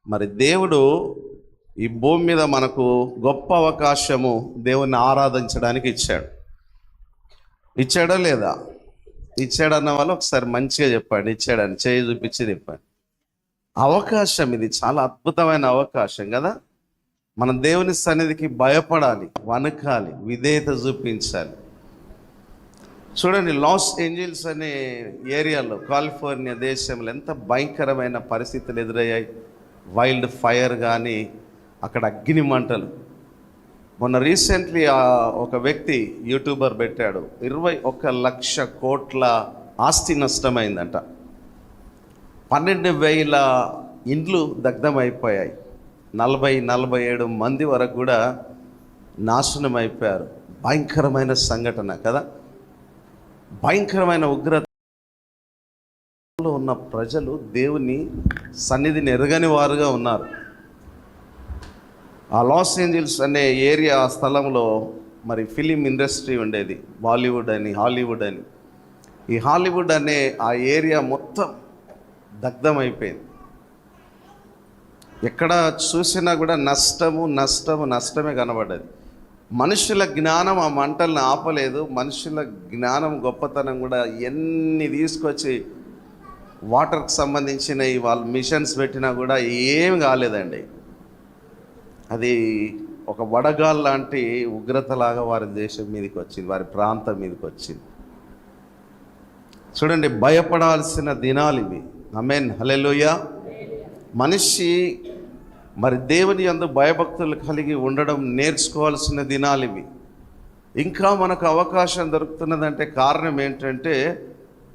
మరి దేవుడు ఈ భూమి మీద మనకు గొప్ప అవకాశము దేవుణ్ణి ఆరాధించడానికి ఇచ్చాడా లేదా? ఇచ్చాడన్న వాళ్ళు ఒకసారి మంచిగా చెప్పండి. ఇచ్చాడని చేయి చూపించి చెప్పండి. అవకాశం ఇది చాలా అద్భుతమైన అవకాశం కదా. మనం దేవుని సన్నిధికి భయపడాలి, వణకాలి, విధేయత చూపించాలి. చూడండి, లాస్ ఏంజల్స్ అనే ఏరియాలో, కాలిఫోర్నియా దేశంలో ఎంత భయంకరమైన పరిస్థితులు ఎదురయ్యాయి. వైల్డ్ ఫైర్ కానీ, అక్కడ అగ్ని మంటలు. మొన్న రీసెంట్లీ ఒక వ్యక్తి యూట్యూబర్ పెట్టాడు, 21 లక్ష కోట్ల ఆస్తి నష్టమైందంట. 12,000 ఇండ్లు దగ్ధమైపోయాయి. 47 మంది వరకు కూడా నాశనం అయిపోయారు. భయంకరమైన సంఘటన కదా. భయంకరమైన ఉగ్రతలో ఉన్న ప్రజలు దేవుని సన్నిధిని ఎరగని వారుగా ఉన్నారు. ఆ లాస్ ఏంజల్స్ అనే ఏరియా స్థలంలో మరి ఫిలిం ఇండస్ట్రీ ఉండేది, బాలీవుడ్ అని, హాలీవుడ్ అని. ఈ హాలీవుడ్ అనే ఆ ఏరియా మొత్తం దగ్ధమైపోయింది. ఎక్కడ చూసినా కూడా నష్టమే కనబడ్డది. మనుషుల జ్ఞానం ఆ మంటల్ని ఆపలేదు. మనుషుల జ్ఞానం, గొప్పతనం కూడా ఎన్ని తీసుకొచ్చి వాటర్కి సంబంధించిన వాళ్ళు మిషన్స్ పెట్టినా కూడా ఏం కాలేదండి. అది ఒక వడగాల్ లాంటి ఉగ్రతలాగా వారి దేశం మీదకి వచ్చింది, వారి ప్రాంతం మీదకి వచ్చింది. చూడండి, భయపడాల్సిన దినాలు ఇవి. ఆమేన్, హల్లెలూయా. మనిషి మరి దేవుని యందు భయభక్తులు కలిగి ఉండడం నేర్చుకోవాల్సిన దినాలు ఇవి. ఇంకా మనకు అవకాశం దొరుకుతున్నదంటే కారణం ఏంటంటే,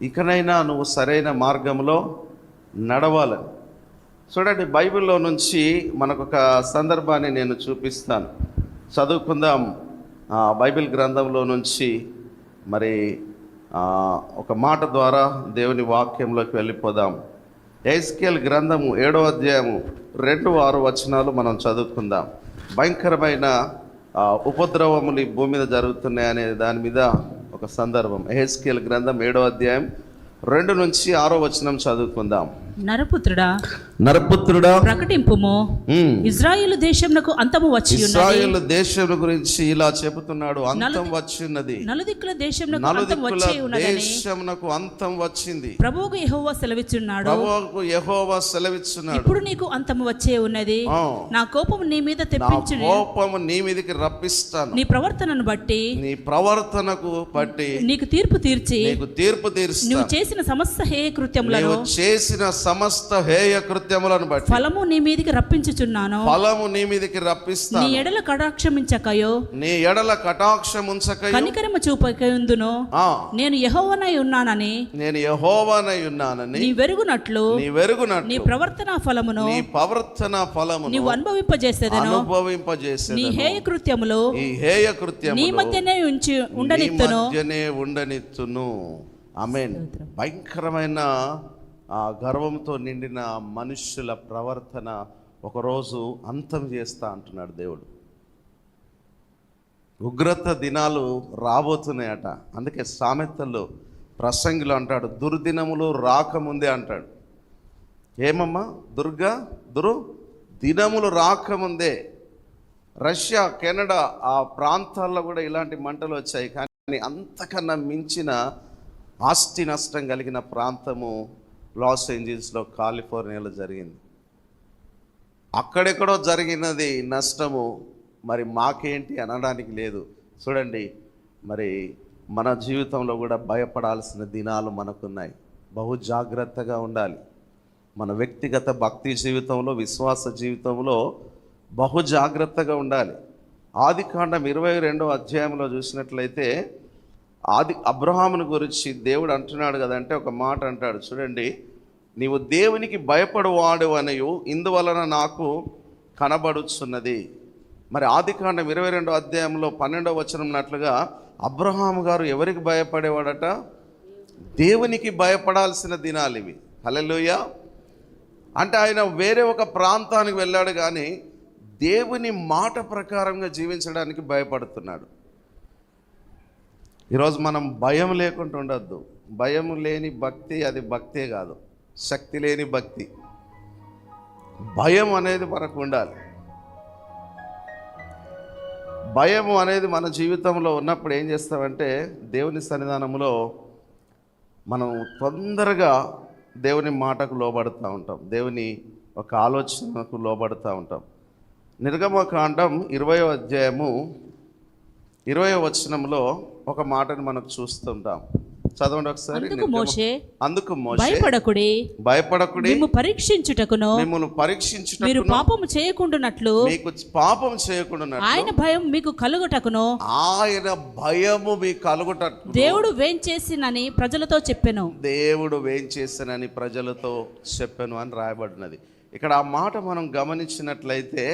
ఇకనైనా నువ్వు సరైన మార్గంలో నడవాలని. చూడండి, బైబిల్లో నుంచి మనకు ఒక సందర్భాన్ని నేను చూపిస్తాను, చదువుకుందాం. బైబిల్ గ్రంథంలో నుంచి మరి ఒక మాట ద్వారా దేవుని వాక్యంలోకి వెళ్ళిపోదాం. ఎహెజ్కేలు గ్రంథము 7వ అధ్యాయము 2-6 వచనాలు మనం చదువుకుందాం. భయంకరమైన ఉపద్రవములు ఈ భూమి మీద జరుగుతున్నాయి అనే దాని మీద ఒక సందర్భం. ఎహెజ్కేలు గ్రంథం 7వ అధ్యాయం 2-6 వచనం చదువుకుందాం. నరపుత్రుడా ప్రకటింపుము, ఇశ్రాయేలు దేశమునకు అంతము వచ్చి ఉన్నది. ఇశ్రాయేలు దేశం గురించి ఇలా చెబుతున్నాడు, అంతం వచ్చినది. నలుదిక్కుల దేశమునకు అంతం వచ్చింది. ప్రభువుకు యెహోవా సెలవిచ్చున్నాడు. ఇప్పుడు నీకు అంతము వచ్చే ఉన్నది. నా కోపము నీ మీద తెప్పించు, కోపము నీ మీదకి రప్పిస్తాను. నీ ప్రవర్తనను బట్టి, నీ ప్రవర్తనకు బట్టి నీకు తీర్పు తీర్చి, నువ్వు చేసిన సమస్త హేయ కృత్యములను, బట్టి ఫలము నీ మీదికి రప్పించుచున్నాను. రప్పిస్తాను. నీ ఎడల కటాక్షమించకయో, కనికరము చూపకయుందును. నేను యెహోవానై ఉన్నానని నీ వెరుగునట్లు నీ ప్రవర్తన ఫలమును నీవు అనుభవింపజేసేదను. నీ హేయ కృత్యములు నీ మధ్యనే ఉండనిత్తును. ఆమేన్. భయంకరమైన గర్వంతో నిండిన మనుష్యుల ప్రవర్తన ఒకరోజు అంతం చేస్తా అంటున్నాడు దేవుడు. ఉగ్రత దినాలు రాబోతున్నాయట. అందుకే సామెతల్లో ప్రసంగిలో అంటాడు, దుర్దినములు రాకముందే అంటాడు. ఏమమ్మా దినములు రాకముందే. రష్యా, కెనడా ఆ ప్రాంతాల్లో కూడా ఇలాంటి మంటలు వచ్చాయి. కానీ అంతకన్నా మించిన ఆస్తి నష్టం కలిగిన ప్రాంతము లాస్ ఏంజల్స్లో, కాలిఫోర్నియాలో జరిగింది. అక్కడెక్కడో జరిగినది నష్టము, మరి మాకేంటి అనడానికి లేదు. చూడండి, మరి మన జీవితంలో కూడా భయపడాల్సిన దినాలు మనకున్నాయి. బహు జాగ్రత్తగా ఉండాలి. మన వ్యక్తిగత భక్తి జీవితంలో, విశ్వాస జీవితంలో బహు జాగ్రత్తగా ఉండాలి. ఆదికాండం 22వ అధ్యాయంలో చూసినట్లయితే అబ్రహామును గురించి దేవుడు అంటున్నాడు కదంటే, ఒక మాట అంటాడు చూడండి, నీవు దేవునికి భయపడువాడు అనయు ఇందువలన నాకు కనబడుచున్నది. మరి ఆదికాండం 22వ అధ్యాయంలో 12వ వచనం ఉన్నట్లుగా అబ్రహాము గారు ఎవరికి భయపడేవాడట? దేవునికి భయపడాల్సిన దినాలు ఇవి. హల్లెలూయా. అంటే ఆయన వేరే ఒక ప్రాంతానికి వెళ్ళాడు, కానీ దేవుని మాట ప్రకారంగా జీవించడానికి భయపడుతున్నాడు. ఈరోజు మనం భయం లేకుండా ఉండొద్దు. భయం లేని భక్తి అది భక్తే కాదు, శక్తి లేని భక్తి. భయం అనేది మనకు ఉండాలి. భయం అనేది మన జీవితంలో ఉన్నప్పుడు ఏం చేస్తామంటే, దేవుని సన్నిధానంలో మనం తొందరగా దేవుని మాటకు లోబడుతూ ఉంటాం, దేవుని ఒక ఆలోచనకు లోబడుతూ ఉంటాం. నిర్గమకాండం 20వ అధ్యాయము 20వ వచనంలో ఒక మాటను మనకు చూస్తుంటాం. చదవండి ఒకసారి. అందుకు మోషే భయపడకుడి, మిమ్ము పరీక్షించుటకును మీరు పాపము చేయకుండానట్లు మీకు పాపం చేయకుండా ఆయన భయం మీకు కలుగుటకును ఆయన భయము మీకు కలుగుటకు దేవుడు వేంచేసినని ప్రజలతో చెప్పెను. దేవుడు వేంచేసినని ప్రజలతో చెప్పెను అని రాయబడినది. ఇక్కడ ఆ మాట మనం గమనించినట్లయితే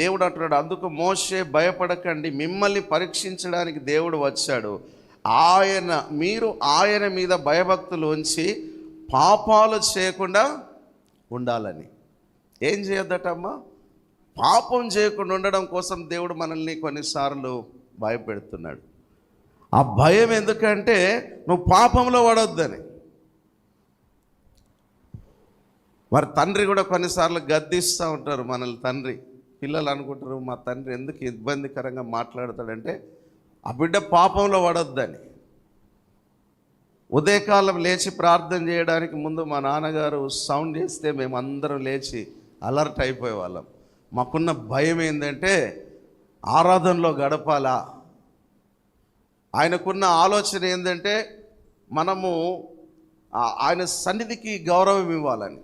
దేవుడు అంటున్నాడు, అందుకు మోషే భయపడకండి, మిమ్మల్ని పరీక్షించడానికి దేవుడు వచ్చాడు. మీరు ఆయన మీద భయభక్తులు ఉంచి పాపాలు చేయకుండా ఉండాలని. ఏం చేయొద్దటమ్మా? పాపం చేయకుండా ఉండడం కోసం దేవుడు మనల్ని కొన్నిసార్లు భయపెడుతున్నాడు. ఆ భయం ఎందుకంటే నువ్వు పాపంలో పడొద్దని. మరి తండ్రి కూడా కొన్నిసార్లు గద్దిస్తూ ఉంటారు మనల్ని. తండ్రి పిల్లలు అనుకుంటారు, మా తండ్రి ఎందుకు ఇబ్బందికరంగా మాట్లాడతాడంటే ఆ బిడ్డ పాపంలో పడొద్దని. ఉదయకాలం లేచి ప్రార్థన చేయడానికి ముందు మా నాన్నగారు సౌండ్ చేస్తే మేము అందరం లేచి అలర్ట్ అయిపోయేవాళ్ళం. మాకున్న భయం ఏంటంటే ఆరాధనలో గడపాలా. ఆయనకున్న ఆలోచన ఏంటంటే మనము ఆయన సన్నిధికి గౌరవం ఇవ్వాలని,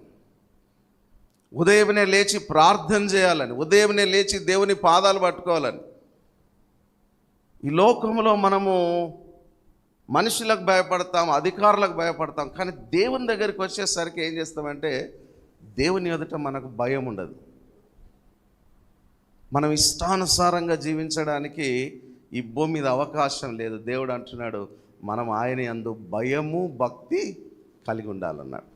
ఉదయమే లేచి ప్రార్థన చేయాలని, ఉదయమే లేచి దేవుని పాదాలు పట్టుకోవాలని. ఈ లోకంలో మనము మనుషులకు భయపడతాం, అధికారులకు భయపడతాం, కానీ దేవుని దగ్గరికి వచ్చేసరికి ఏం చేస్తామంటే దేవుని ఎదుట మనకు భయం ఉండదు. మనం ఇష్టానుసారంగా జీవించడానికి ఈ భూమి మీద అవకాశం లేదు. దేవుడు అంటున్నాడు, మనం ఆయన యందు భయము భక్తి కలిగి ఉండాలన్నాడు.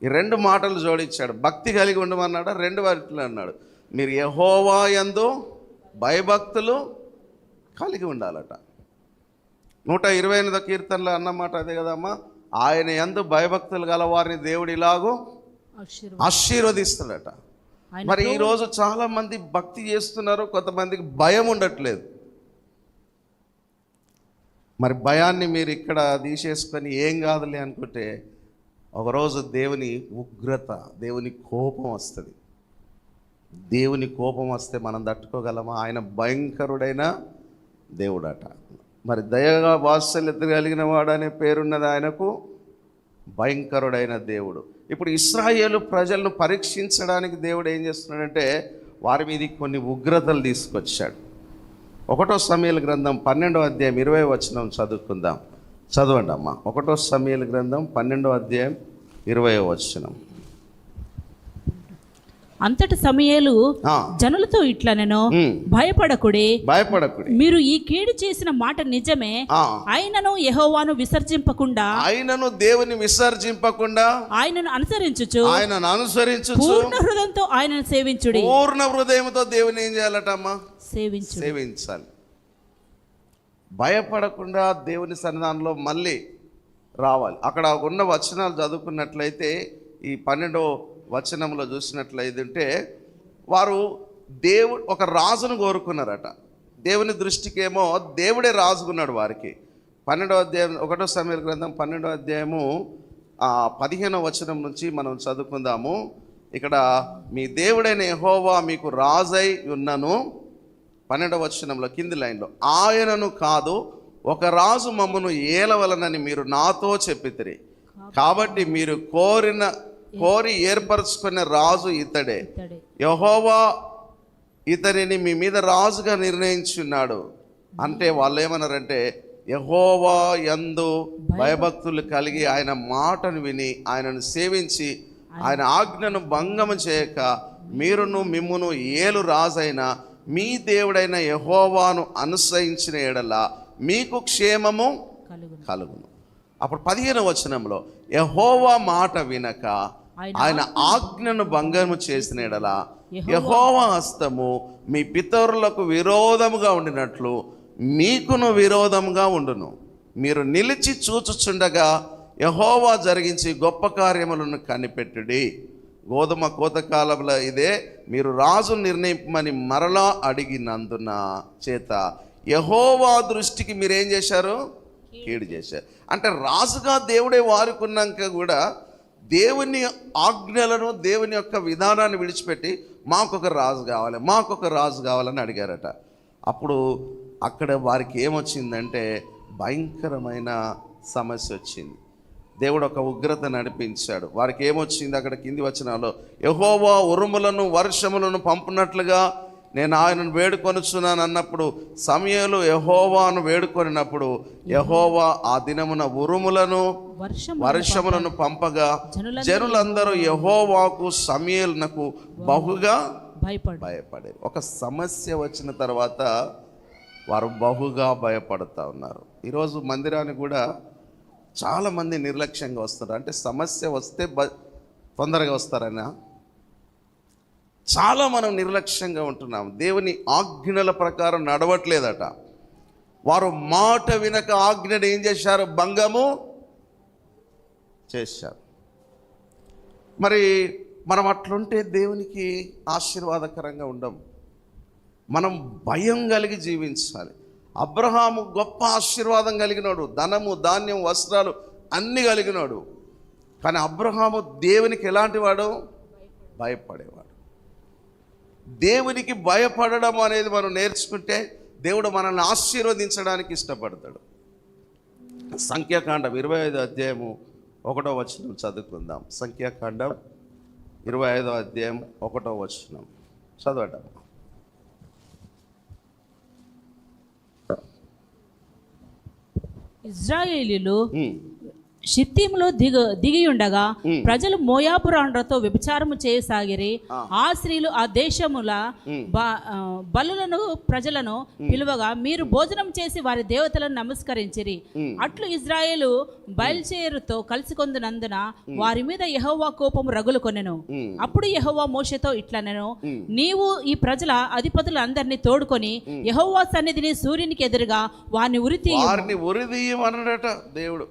ఈ రెండు మాటలు జోడించాడు. భక్తి కలిగి ఉండమన్నాడు, రెండు వాటిలో అన్నాడు మీరు యెహోవా యందు భయభక్తులు కలిగి ఉండాలట. 128వ కీర్తనలో అన్నమాట అదే కదమ్మా, ఆయన యందు భయభక్తులు గల వారిని దేవుడు ఇలాగూ ఆశీర్వదిస్తాడట. మరి ఈరోజు చాలా మంది భక్తి చేస్తున్నారు, కొంతమందికి భయం ఉండట్లేదు. మరి భయాన్ని మీరు ఇక్కడ తీసేసుకొని ఏం కాదులే అనుకుంటే ఒకరోజు దేవుని ఉగ్రత, దేవుని కోపం వస్తుంది. దేవుని కోపం వస్తే మనం తట్టుకోగలమా? ఆయన భయంకరుడైన దేవుడట. మరి దయగా వాత్సల్యత కలిగిన వాడు అనే పేరున్నది ఆయనకు, భయంకరుడైన దేవుడు. ఇప్పుడు ఇశ్రాయేలు ప్రజలను పరీక్షించడానికి దేవుడు ఏం చేస్తున్నాడంటే వారి మీద కొన్ని ఉగ్రతలు తీసుకొచ్చాడు. 1 సమూయేలు గ్రంథం 12వ అధ్యాయం 20వ వచనం చదువుకుందాం. చదవండి అమ్మా. 1 సమూయేలు గ్రంథం 12వ అధ్యాయం 20వ వచనం. అంతటి సమూయేలు జనులతో ఇట్లా నేను భయపడకుడి, మీరు ఈ కీడు చేసిన మాట నిజమే. ఆయనను యెహోవాను విసర్జింపకుండా, ఆయనను దేవుని విసర్జింపకుండా ఆయనను అనుసరించుచు పూర్ణ హృదయంతో ఆయనను సేవించుడి. పూర్ణ హృదయంతో దేవుని ఏం చేయాలటమ్మా? సేవించాలి. భయపడకుండా దేవుని సన్నిధానంలో మళ్ళీ రావాలి. అక్కడ ఉన్న వచనాలు చదువుకున్నట్లయితే ఈ 12వ వచనంలో చూసినట్లయితే వారు ఒక రాజును కోరుకున్నారట. దేవుని దృష్టికేమో దేవుడే రాజుకున్నాడు వారికి. 12వ అధ్యాయం 1 సమూయేలు గ్రంథం 12వ అధ్యాయము 15వ వచనం నుంచి మనం చదువుకుందాము. ఇక్కడ మీ దేవుడైన యెహోవా మీకు రాజై ఉన్నను, 12వ వచనంలో కింది లైన్లో, ఆయనను కాదు ఒక రాజు మమ్మను ఏలవలనని మీరు నాతో చెప్పితిరి, కాబట్టి మీరు కోరి ఏర్పరచుకున్న రాజు ఇతడే. యెహోవా ఇతనిని మీ మీద రాజుగా నిర్ణయించున్నాడు. అంటే వాళ్ళు ఏమన్నారంటే యెహోవా యందు భయభక్తులు కలిగి ఆయన మాటను విని ఆయనను సేవించి ఆయన ఆజ్ఞను భంగము చేయక మీరును మిమ్మును ఏలు రాజైన మీ దేవుడైన యెహోవాను అనుసరించిన ఎడల మీకు క్షేమము కలుగును. అప్పుడు 15వ వచనంలో యెహోవా మాట వినక ఆయన ఆజ్ఞను భంగము చేసిన ఎడల యెహోవా హస్తము మీ పితరులకు విరోధముగా ఉండినట్లు మీకును విరోధముగా ఉండును. మీరు నిలిచి చూచుచుండగా యెహోవా జరిగించి గొప్ప కార్యములను కనిపెట్టుడి. గోధుమ కోత కాలంలో ఇదే, మీరు రాజు నిర్ణయింపమని మరలా అడిగినందున చేత యెహోవా దృష్టికి మీరేం చేశారు? కీడు చేశారు. అంటే రాజుగా దేవుడే వారుకున్నాక కూడా దేవుని ఆజ్ఞలను, దేవుని యొక్క విధానాన్ని విడిచిపెట్టి మాకొక రాజు కావాలి, మాకొక రాజు కావాలని అడిగారట. అప్పుడు అక్కడ వారికి ఏమొచ్చిందంటే భయంకరమైన సమస్య వచ్చింది. దేవుడు ఒక ఉగ్రత నడిపించాడు. వారికి ఏమొచ్చింది? అక్కడ కింది వచనాల్లో, యెహోవా ఉరుములను వర్షములను పంపునట్లుగా నేను ఆయనను వేడుకొనుచున్నాను అన్నప్పుడు, సమూయేలు యెహోవాను వేడుకొనినప్పుడు యెహోవా ఆ దినమున ఉరుములను వర్షములను పంపగా జనులందరూ యెహోవాకు సమూయేలునకు బహుగా భయపడారు. ఒక సమస్య వచ్చిన తర్వాత వారు బహుగా భయపడుతూ ఉన్నారు. ఈరోజు మందిరానికి కూడా చాలామంది నిర్లక్ష్యంగా వస్తారు. అంటే సమస్య వస్తే తొందరగా వస్తారనా? చాలా మనం నిర్లక్ష్యంగా ఉంటున్నాం. దేవుని ఆజ్ఞల ప్రకారం నడవట్లేదట. వారు మాట వినక ఆజ్ఞను ఏం చేశారు? భంగము చేశారు. మరి మనం అట్లుంటే దేవునికి ఆశీర్వాదకరంగా ఉండం. మనం భయం కలిగి జీవించాలి. అబ్రహాము గొప్ప ఆశీర్వాదం కలిగినాడు, ధనము, ధాన్యం, వస్త్రాలు అన్నీ కలిగినాడు. కానీ అబ్రహాము దేవునికి ఎలాంటి వాడు? భయపడేవాడు. దేవునికి భయపడడం అనేది మనం నేర్చుకుంటే దేవుడు మనల్ని ఆశీర్వదించడానికి ఇష్టపడతాడు. సంఖ్యాకాండం 25వ అధ్యాయము 1వ వచనం చదువుకుందాం. సంఖ్యాకాండం 25వ అధ్యాయం 1వ వచనం చదవటం. ఇశ్రాయేలీయులు షిత్తీములో దిగియుండగా ప్రజలు మోయాబు రాండ్రతో వ్యభిచారము చేయసాగిరి. ఆ స్త్రీలు ఆ దేశముల బలులను ప్రజలను పిలువగా మీరు భోజనం చేసి వారి దేవతలను నమస్కరించిరి. అట్లు ఇజ్రాయేలు బయల్చేరుతో కలిసికొందునందున వారి మీద యెహోవా కోపము రగులుకొనెను. అప్పుడు యెహోవా మోషేతో ఇట్లనెను, నీవు ఈ ప్రజల అధిపతులందరినీ తోడుకొని యెహోవా సన్నిధిని సూర్యునికి ఎదురుగా వారిని ఉరిదీయమన్నాడట దేవుడు.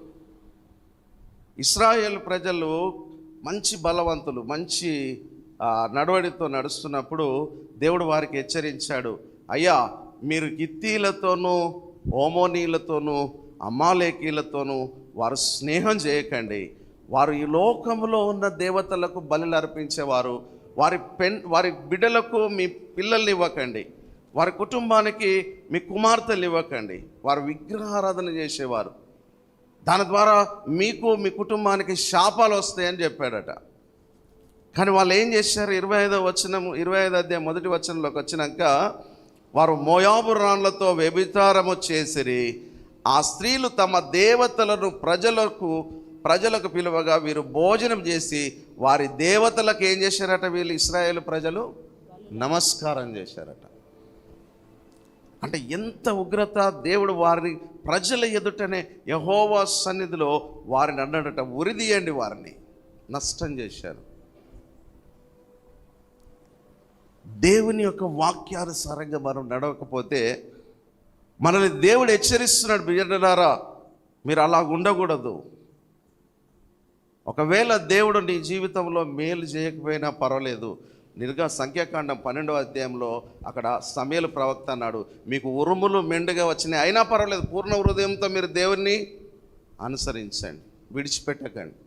ఇశ్రాయేలు ప్రజలు మంచి బలవంతులు, మంచి నడవడితో నడుస్తున్నప్పుడు దేవుడు వారికి హెచ్చరించాడు, అయ్యా మీరు గిత్తీలతోనూ, ఓమోనీలతోనూ, అమాలేకీలతోనూ వారు స్నేహం చేయకండి. వారు ఈ లోకంలో ఉన్న దేవతలకు బలులు అర్పించేవారు. వారి బిడ్డలకు మీ పిల్లల్ని ఇవ్వకండి, వారి కుటుంబానికి మీ కుమార్తెలు ఇవ్వకండి. వారు విగ్రహారాధన చేసేవారు. దాని ద్వారా మీకు, మీ కుటుంబానికి శాపాలు వస్తాయని చెప్పాడట. కానీ వాళ్ళు ఏం చేశారు? 25వ అధ్యాయం 1వ వచనంలోకి వచ్చినాక, వారు మోయాబు రాణులతో వ్యభిచారము చేసిరి. ఆ స్త్రీలు తమ దేవతలను ప్రజలకు పిలువగా వీరు భోజనం చేసి వారి దేవతలకు ఏం చేశారట? వీళ్ళు ఇశ్రాయేలు ప్రజలు నమస్కారం చేశారట. అంటే ఎంత ఉగ్రత! దేవుడు వారిని ప్రజల ఎదుటనే యెహోవా సన్నిధిలో వారిని అన్నాడట, ఉరిదీయండి, వారిని నష్టం చేశారు. దేవుని యొక్క వాక్యానుసారంగా మనం నడవకపోతే మనల్ని దేవుడు హెచ్చరిస్తున్నాడు, బిడ్డలారా మీరు అలా ఉండకూడదు. ఒకవేళ దేవుడు నీ జీవితంలో మేలు చేయకపోయినా పర్వాలేదు, సంఖ్యాకాండం 12వ అధ్యాయంలో అక్కడ సమూయేలు ప్రవక్త అన్నాడు, మీకు ఉరుములు మెండుగా వచ్చినాయి అయినా పర్వాలేదు, పూర్ణ హృదయంతో మీరు దేవుణ్ణి అనుసరించండి, విడిచిపెట్టకండి.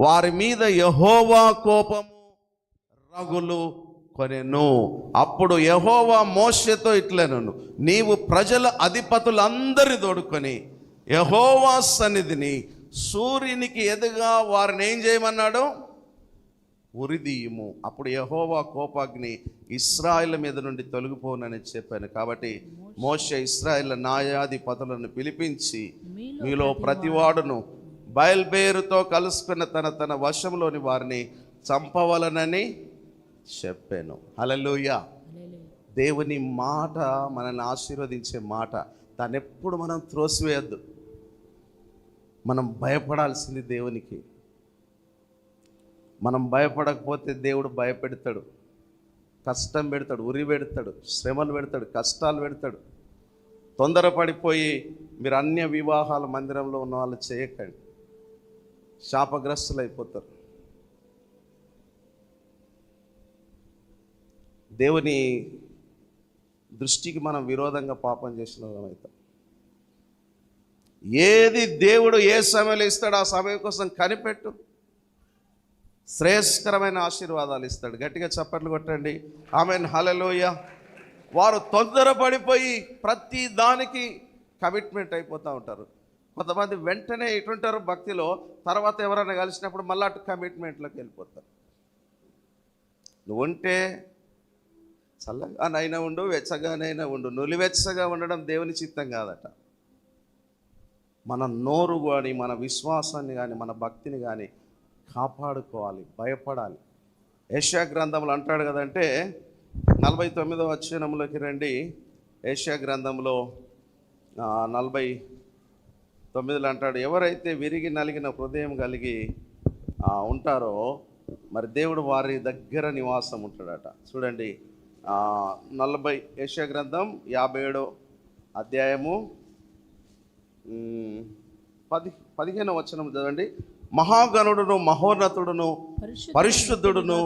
వారి మీద యెహోవా కోపము రగులు కొనెను. అప్పుడు యెహోవా మోషేతో ఇట్లనెను, నీవు ప్రజల అధిపతులందరి తోడుకొని యెహోవా సన్నిధిని సూర్యునికి ఎదుగా వారిని ఏం చేయమన్నాడు? ఉరిదీయము. అప్పుడు యెహోవా కోపాగ్ని ఇశ్రాయేలు మీద నుండి తొలగిపోనని చెప్పాను. కాబట్టి మోషే ఇశ్రాయేలు న్యాయాధిపతులను పిలిపించి, మీలో ప్రతివాడును బయల్బేరుతో కలుసుకున్న తన వశంలోని వారిని చంపవలనని చెప్పాను. హల్లెలూయా. దేవుని మాట మనల్ని ఆశీర్వదించే మాట. దాన్ని ఎప్పుడు మనం త్రోసివేయద్దు. మనం భయపడాల్సింది దేవునికి. మనం భయపడకపోతే దేవుడు భయపెడతాడు, కష్టం పెడతాడు, ఉరి పెడతాడు, శ్రమలు పెడతాడు, కష్టాలు పెడతాడు. తొందరపడిపోయి మీరు అన్య వివాహాల మందిరంలో ఉన్న వాళ్ళు చేయకండి, శాపగ్రస్తులు అయిపోతారు. దేవుని దృష్టికి మనం విరోధంగా పాపం చేసిన వాళ్ళమవుతాం. ఏది దేవుడు ఏ సమయంలో ఇస్తాడో ఆ సమయం కోసం కనిపెట్టు. శ్రేయస్కరమైన ఆశీర్వాదాలు ఇస్తాడు. గట్టిగా చప్పట్లు కొట్టండి. ఆమేన్, హల్లెలూయా. వారు తొందరపడిపోయి ప్రతి దానికి కమిట్మెంట్ అయిపోతూ ఉంటారు. కొంతమంది వెంటనే ఇటుంటారు భక్తిలో, తర్వాత ఎవరైనా కలిసినప్పుడు మళ్ళీ అటు కమిట్మెంట్లోకి వెళ్ళిపోతారు. నువ్వు ఉంటే చల్లగానైనా ఉండు, వెచ్చగానైనా ఉండు. నులివెచ్చగా ఉండడం దేవుని చిత్తం కాదట. మన నోరు కానీ, మన విశ్వాసాన్ని కానీ, మన భక్తిని కానీ కాపాడుకోవాలి, భయపడాలి. యెషయా గ్రంథంలో అంటాడు కదంటే, 49వ వచనంలోకి రండి. యెషయా గ్రంథంలో 49లో అంటాడు, ఎవరైతే విరిగి నలిగిన హృదయం కలిగి ఉంటారో మరి దేవుడు వారి దగ్గర నివాసం ఉంటాడట. చూడండి, 40 యెషయా గ్రంథం 57వ అధ్యాయము 15వ వచనం చదవండి. మహాగణుడును మహోన్నతుడును పరిశుద్ధుడును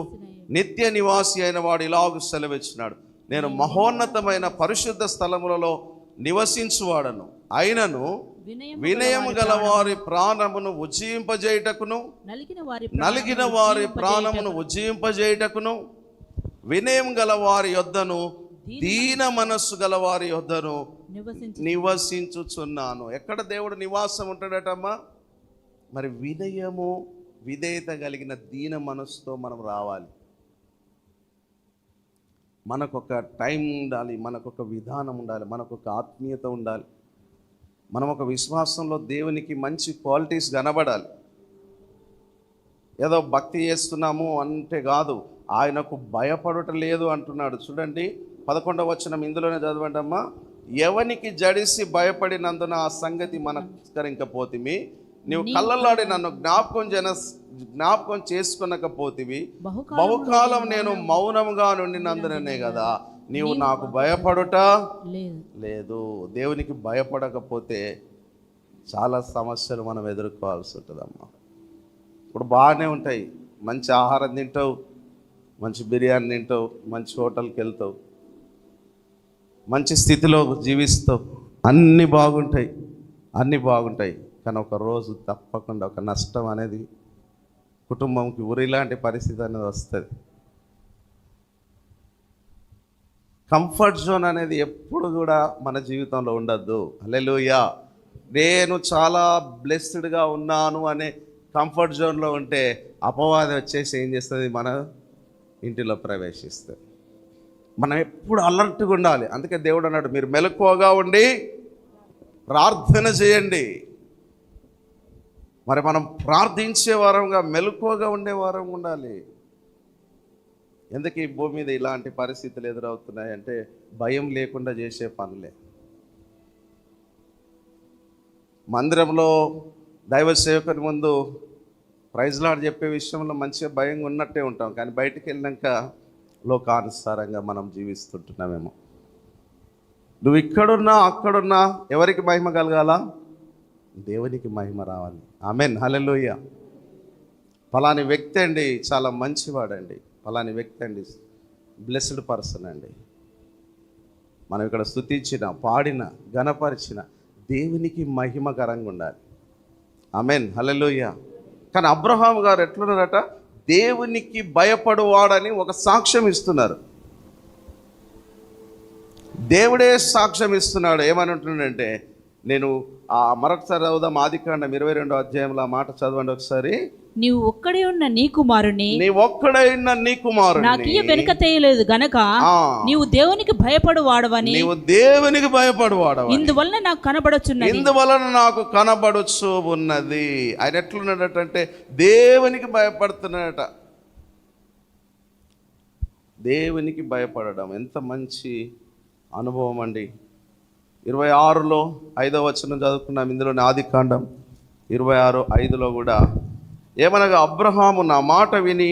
నిత్య నివాసి అయిన వాడు ఇలాగు సెలవిచ్చినాడు, నేను మహోన్నతమైన పరిశుద్ధ స్థలములలో నివసించువాడను, అయినను వినయము గల వారి ప్రాణమును ఉజ్జీవింపజేయుటకును, నలిగిన వారి ప్రాణమును ఉజ్జీవింపజేయుటకును, వినయం గల వారి యొద్దను దీన మనస్సు గల వారి యొద్దను నివసించుచున్నాను. ఎక్కడ దేవుడు నివాసం ఉంటాడటమ్మా? మరి వినయము విధేయత కలిగిన దీన మనస్సుతో మనం రావాలి. మనకొక టైం ఉండాలి, మనకొక విధానం ఉండాలి, మనకొక ఆత్మీయత ఉండాలి. మనం ఒక విశ్వాసంలో దేవునికి మంచి క్వాలిటీస్ కనబడాలి. ఏదో భక్తి చేస్తున్నాము అంటే కాదు, ఆయనకు భయపడటం లేదు అంటున్నాడు. చూడండి 11వ వచనం ఇందులోనే చదవండి అమ్మా. ఎవనికి జడిసి భయపడినందున ఆ సంగతి మనస్కరింకపోతిమి, నీవు కళ్ళలాడి నన్ను జ్ఞాపకం చేసుకొనకపోతివి, బహుకాలం నేను మౌనంగా నుండినందుననే కదా నీవు నాకు భయపడుట లేదు. దేవునికి భయపడకపోతే చాలా సమస్యలు మనం ఎదుర్కోవాల్సి ఉంటుందమ్మా. ఇప్పుడు బాగానే ఉంటాయి, మంచి ఆహారం తింటావు, మంచి బిర్యానీ తింటావు, మంచి హోటల్కి వెళ్తావు, మంచి స్థితిలో జీవిస్తావు, అన్నీ బాగుంటాయి. కానీ ఒక రోజు తప్పకుండా ఒక నష్టం అనేది కుటుంబంకి ఉరిలాంటి పరిస్థితి అనేది వస్తుంది. కంఫర్ట్ జోన్ అనేది ఎప్పుడు కూడా మన జీవితంలో ఉండద్దు. హల్లెలూయా. నేను చాలా బ్లెస్డ్గా ఉన్నాను అనే కంఫర్ట్ జోన్లో ఉంటే అపవాదం వచ్చేసి ఏం చేస్తుంది? మన ఇంటిలో ప్రవేశిస్తుంది. మనం ఎప్పుడు అలర్ట్గా ఉండాలి. అందుకే దేవుడు అన్నాడు, మీరు మెలకువగా ఉండి ప్రార్థన చేయండి. మరి మనం ప్రార్థించే వారంగా, మెలకువగా ఉండే వారం ఉండాలి. ఎందుకు ఈ భూమి మీద ఇలాంటి పరిస్థితులు ఎదురవుతున్నాయంటే భయం లేకుండా చేసే పనులే. మందిరంలో దైవ సేవకుని ముందు ప్రైజ్ లార్డ్ చెప్పే విషయంలో మంచిగా భయంగా ఉన్నట్టే ఉంటాం, కానీ బయటికి వెళ్ళినాక లోకానుసారంగా మనం జీవిస్తుంటున్నామేమో. నువ్వు ఇక్కడున్నా అక్కడున్నా ఎవరికి మహిమ కలగాల? దేవునికి మహిమ రావాలి. ఆమెన్, హల్లెలూయా. ఫలాని వ్యక్తి అండి చాలా మంచివాడండి, ఫలాని వ్యక్తి అండి బ్లెస్డ్ పర్సన్ అండి. మనం ఇక్కడ స్తుతించిన, పాడిన, ఘనపరిచిన దేవునికి మహిమకరంగా ఉండాలి. ఆమెన్, హల్లెలూయా. కానీ అబ్రహాము గారు ఎట్లున్నారట, దేవునికి భయపడువాడని ఒక సాక్ష్యం ఇస్తున్నారు. దేవుడే సాక్ష్యం ఇస్తున్నాడు. ఏమని ఉంటుందంటే, నేను మరొకసారి చదువుదాం, ఆదికాండం 22వ అధ్యాయంలో ఆ మాట చదవండి ఒకసారి. నీవు ఒక్కడే ఉన్న నీ కుమారుని నాకు వెనుక తీయలేదు గనక నీవు దేవునికి భయపడువాడవని ఇందువలన నాకు కనబడుచు ఉన్నది. ఆయన ఎట్లున్నాడటంటే దేవునికి భయపడుతున్నాడట. దేవునికి భయపడడం ఎంత మంచి అనుభవం అండి. 26లో 5వ వచనం చదువుకున్నాం. ఇందులోని ఆదికాండం 26:5లో కూడా ఏమనగా, అబ్రహాము నా మాట విని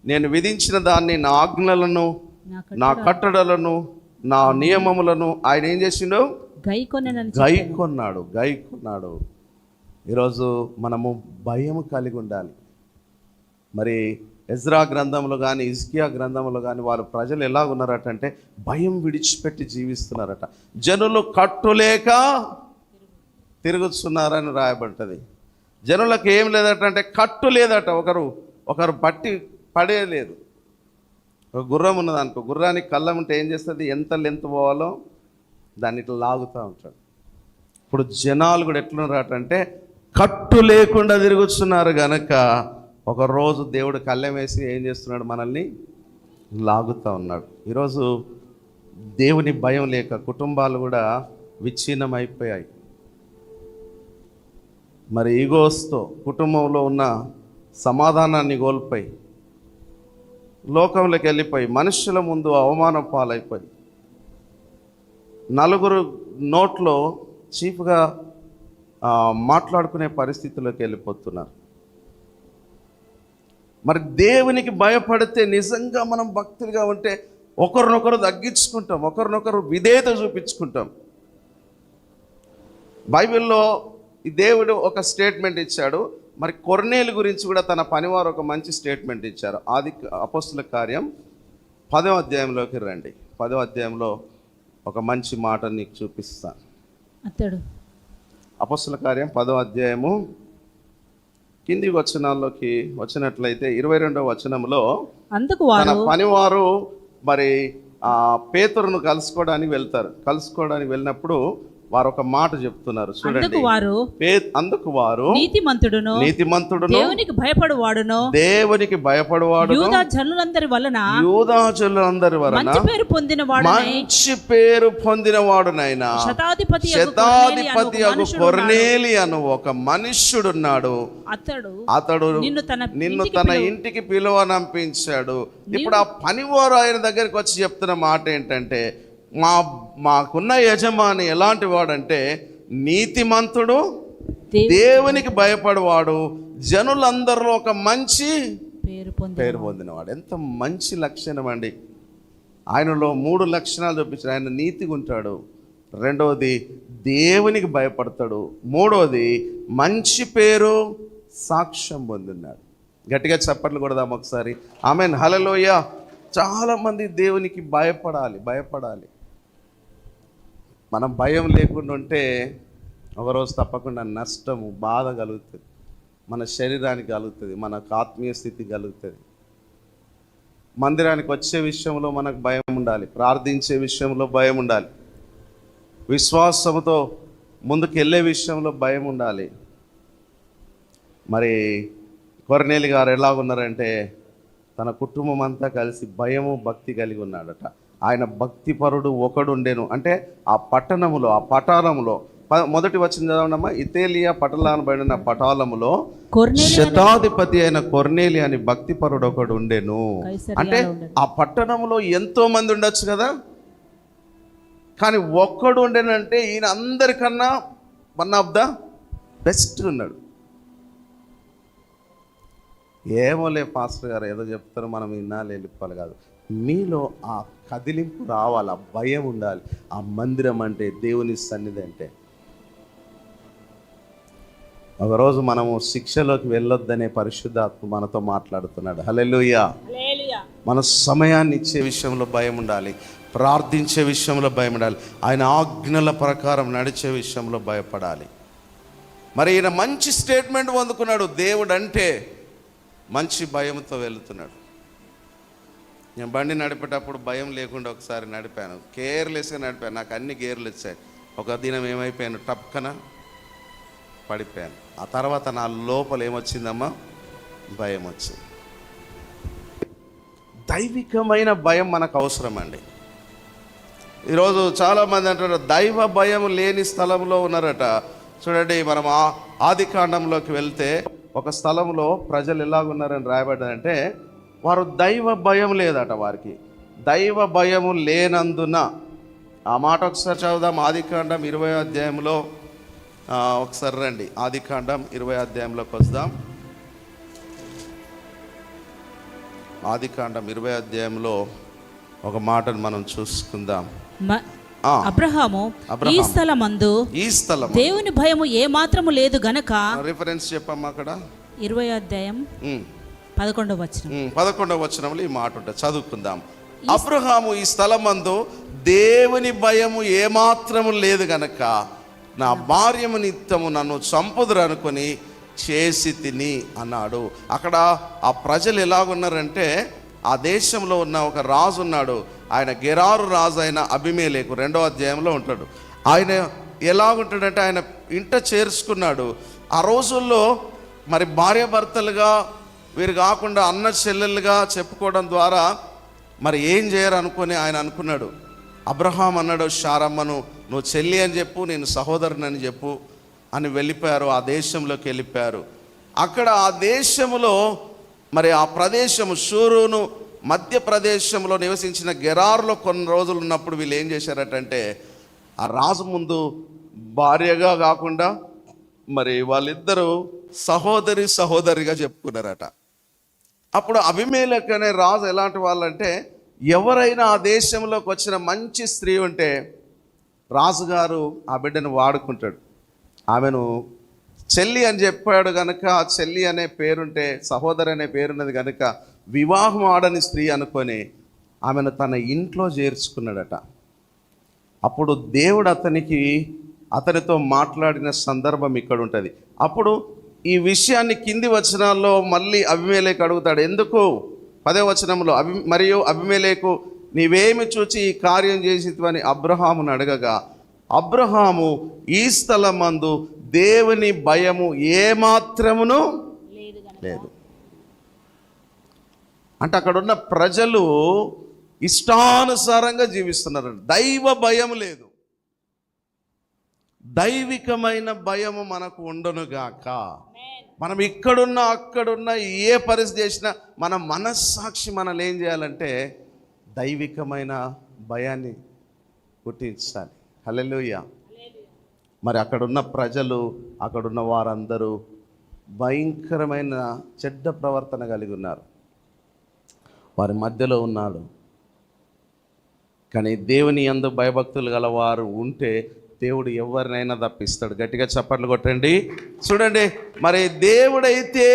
నేను విధించిన దాన్ని, నా ఆజ్ఞలను, నా కట్టడలను, నా నియమములను ఆయన ఏం చేసిండు? గైకొన్నాడు. ఈరోజు మనము భయం కలిగి ఉండాలి. మరి ఎజ్రా గ్రంథంలో కానీ హిజ్కియా గ్రంథంలో కానీ ప్రజలు ఎలా ఉన్నారట అంటే, భయం విడిచిపెట్టి జీవిస్తున్నారట. జనులు కట్టులేక తిరుగుతున్నారని రాయబడ్డది. జనులకు ఏం లేదట అంటే కట్టు లేదట. ఒకరు బట్టి పడేయలేదు. ఒక గుర్రం ఉన్నది అనుకో, గుర్రానికి కళ్ళం ఉంటే ఏం చేస్తుంది? ఎంత లెంత్ పోవాలో దాన్ని ఇట్లా లాగుతూ ఉంటాడు. ఇప్పుడు జనాలు కూడా ఎట్లున్నారట అంటే కట్టు లేకుండా తిరుగుతున్నారు గనక ఒకరోజు దేవుడు కళ్ళెం వేసి ఏం చేస్తున్నాడు? మనల్ని లాగుతూ ఉన్నాడు. ఈరోజు దేవుని భయం లేక కుటుంబాలు కూడా విచ్ఛిన్నమైపోయాయి. మరి ఈగోస్తో కుటుంబంలో ఉన్న సమాధానాన్ని కోల్పోయి, లోకంలోకి వెళ్ళిపోయి, మనుషుల ముందు అవమానం పాలైపోయి, నలుగురు నోట్లో చీఫ్గా మాట్లాడుకునే పరిస్థితిలోకి వెళ్ళిపోతున్నారు. మరి దేవునికి భయపడితే, నిజంగా మనం భక్తులుగా ఉంటే ఒకరినొకరు తగ్గించుకుంటాం, ఒకరినొకరు విధేయత చూపించుకుంటాం. బైబిల్లో ఈ దేవుడు ఒక స్టేట్మెంట్ ఇచ్చాడు. మరి కొర్నేలు గురించి కూడా తన పనివారు ఒక మంచి స్టేట్మెంట్ ఇచ్చారు. అపోస్తుల కార్యం 10వ అధ్యాయంలోకి రండి. 10వ అధ్యాయంలో ఒక మంచి మాట నీకు చూపిస్తాను. అపోస్తుల కార్యం 10వ అధ్యాయము కింది వచనాల్లోకి వచ్చినట్లయితే 22వ వచనంలో తన పనివారు మరి పేతురును కలుసుకోవడానికి వెళ్ళినప్పుడు వారు ఒక మాట చెప్తున్నారు. చూడండి, అందుకు వారు నీతిమంతుడును దేవునికి భయపడువాడును యూదా జనులందరి వలన మంచి పేరు పొందినవాడునైనా శతాధిపతి అగు కొర్నేలి అను ఒక మనుష్యుడున్నాడు. అతడు నిన్ను తన ఇంటికి పిలువనంపించాడు. ఇప్పుడు ఆ పనివారు ఆయన దగ్గరికి వచ్చి చెప్తున్న మాట ఏంటంటే, మాకున్న యజమాని ఎలాంటి వాడంటే నీతిమంతుడు, దేవునికి భయపడవాడు, జనులందరిలో ఒక మంచి పేరు పొందినవాడు. ఎంత మంచి లక్షణం అండి. ఆయనలో 3 లక్షణాలు చూపించాడు. ఆయన నీతిగా ఉంటాడు, రెండవది దేవునికి భయపడతాడు, మూడవది మంచి పేరు సాక్ష్యం పొందినాడు. గట్టిగా చప్పట్లు కొడదాం ఒకసారి. ఆమెన్, హల్లెలూయా. చాలామంది దేవునికి భయపడాలి. మనం భయం లేకుండా ఉంటే ఒకరోజు తప్పకుండా నష్టము, బాధ కలుగుతుంది. మన శరీరానికి కలుగుతుంది, మనకు ఆత్మీయ స్థితి కలుగుతుంది. మందిరానికి వచ్చే విషయంలో మనకు భయం ఉండాలి, ప్రార్థించే విషయంలో భయం ఉండాలి, విశ్వాసంతో ముందుకు వెళ్ళే విషయంలో భయం ఉండాలి. మరి కొర్నేలి గారు ఎలా ఉన్నారంటే, తన కుటుంబం అంతా కలిసి భయము భక్తి కలిగి ఉన్నాడట. ఆయన భక్తిపరుడు ఒకడుండెను. అంటే ఆ పట్టణములో మొదటి వచనం చదవడమ్మా. ఇతేలియా పట్టణానబడిన పటాలములో శతాధిపతి అయిన కొర్నేలి అని భక్తిపరుడు ఒకడు ఉండెను. అంటే ఆ పట్టణంలో ఎంతో మంది ఉండొచ్చు కదా, కానీ ఒక్కడు ఉండేనంటే ఈయన అందరికన్నా వన్ ఆఫ్ ద బెస్ట్ ఉన్నాడు. ఏమోలే పాస్టర్ గారు ఏదో చెప్తారు, మనం వినాలి, వెళ్ళిపోవాలి కాదు. మీలో ఆ కదిలింపు రావాలి, ఆ భయం ఉండాలి. ఆ మందిరం అంటే, దేవుని సన్నిధి అంటే. ఒకరోజు మనము శిక్షలోకి వెళ్ళొద్దనే పరిశుద్ధాత్మ మనతో మాట్లాడుతున్నాడు. హల్లెలూయా. మన సమయాన్ని ఇచ్చే విషయంలో భయం ఉండాలి, ప్రార్థించే విషయంలో భయపడాలి, ఆయన ఆజ్ఞల ప్రకారం నడిచే విషయంలో భయపడాలి. మరి ఈయన మంచి స్టేట్మెంట్ పొందుకున్నాడు, దేవుడు అంటే మంచి భయంతో వెళుతున్నాడు. నేను బండి నడిపేటప్పుడు భయం లేకుండా ఒకసారి నడిపాను, కేర్లెస్గా నడిపాను, నాకు అన్ని గేర్లు వచ్చాయి. ఒక దినం ఏమైపోయాను, టప్కన పడిపోయాను. ఆ తర్వాత నా లోపల ఏమొచ్చిందమ్మా, భయం వచ్చింది. దైవికమైన భయం మనకు అవసరం అండి. ఈరోజు చాలామంది అంటారు దైవ భయం లేని స్థలంలో ఉన్నారట. చూడండి, మనం ఆదికాండంలోకి వెళ్తే ఒక స్థలంలో ప్రజలు ఎలాగున్నారని రాయబడ్డారంటే, వారు దైవ భయం లేదట, వారికి దైవ భయము లేనందున. ఆ మాట ఒకసారి చదువుదాం. ఆదికాండం 20వ అధ్యాయంలో ఒకసారి రండి. ఆదికాండం 20వ అధ్యాయంలోకి వద్దాం. ఆదికాండం 20వ అధ్యాయంలో ఒక మాటను మనం చూసుకుందాం. అబ్రహాము ఈ స్థలమందు దేవుని భయము ఏ మాత్రము లేదు గనక. రిఫరెన్స్ చెప్పమ్మా అక్కడ. 20వ అధ్యాయం 11వ వచనం. 11వ వచనంలో ఈ మాట ఉంటుంది, చదువుకుందాం. అబ్రహాము ఈ స్థలమందు దేవుని భయము ఏ మాత్రము లేదు గనక నా భార్యము నిత్యము నన్ను చంపుదురు అనుకొని చేసి తిని అన్నాడు. అక్కడ ఆ ప్రజలు ఎలాగున్నారంటే, ఆ దేశంలో ఉన్న ఒక రాజు ఉన్నాడు, ఆయన గెరారు రాజు అయిన అబీమెలెకు 2వ అధ్యాయంలో ఉంటాడు. ఆయన ఎలాగుంటాడంటే, ఆయన ఇంట చేర్చుకున్నాడు. ఆ రోజుల్లో మరి భార్యాభర్తలుగా వీరు కాకుండా అన్న చెల్లెలుగా చెప్పుకోవడం ద్వారా మరి ఏం చేయరు అనుకొని ఆయన అనుకున్నాడు. అబ్రహాం అన్నాడు, శారమ్మను నువ్వు చెల్లి అని చెప్పు, నేను సహోదరుని అని చెప్పు అని వెళ్ళిపోయారు. ఆ దేశంలోకి వెళ్ళిపోయారు. అక్కడ ఆ దేశంలో మరి ఆ ప్రదేశము షూరును మధ్యప్రదేశంలో నివసించిన గెరారులో కొన్ని రోజులు ఉన్నప్పుడు వీళ్ళు ఏం చేశారటంటే, ఆ రాజు ముందు భార్యగా కాకుండా మరి వాళ్ళిద్దరూ సహోదరిగా చెప్పుకున్నారట. అప్పుడు అబీమెలెకు అనే రాజు ఎలాంటి వాళ్ళంటే, ఎవరైనా ఆ దేశంలోకి వచ్చిన మంచి స్త్రీ ఉంటే రాజుగారు ఆ బిడ్డను వాడుకుంటాడు. ఆమెను చెల్లి అని చెప్పాడు కనుక, ఆ చెల్లి అనే పేరుంటే, సహోదరి అనే పేరున్నది కనుక వివాహం ఆడని స్త్రీ అనుకొని ఆమెను తన ఇంట్లో చేర్చుకున్నాడట. అప్పుడు దేవుడు అతనితో మాట్లాడిన సందర్భం ఇక్కడ ఉంటుంది. అప్పుడు ఈ విషయాన్ని కింది వచనాల్లో మళ్ళీ అబీమెలెకు అడుగుతాడు. ఎందుకు? 10వ వచనంలో మరియు అబీమెలెకు నీవేమి చూచి ఈ కార్యం చేసివని అబ్రహామును అడగగా, అబ్రహాము ఈ స్థలమందు దేవుని భయము ఏమాత్రమును లేదు. అంటే అక్కడున్న ప్రజలు ఇష్టానుసారంగా జీవిస్తున్నారు, దైవ భయం లేదు. దైవికమైన భయము మనకు ఉండునుగాక. మనం ఇక్కడున్నా అక్కడున్నా ఏ పరిస్థితి చేసినా మన మనస్సాక్షి మనల్ని ఏం చేయాలంటే దైవికమైన భయాన్ని పుట్టించాలి. హల్లెలూయా. మరి అక్కడున్న ప్రజలు, అక్కడున్న వారందరూ భయంకరమైన చెడ్డ ప్రవర్తన కలిగి ఉన్నారు. వారి మధ్యలో ఉన్నాడు. కానీ దేవుని యందు భయభక్తులు గల వారు ఉంటే దేవుడు ఎవరినైనా తప్పిస్తాడు. గట్టిగా చప్పట్లు కొట్టండి. చూడండి, మరి దేవుడైతే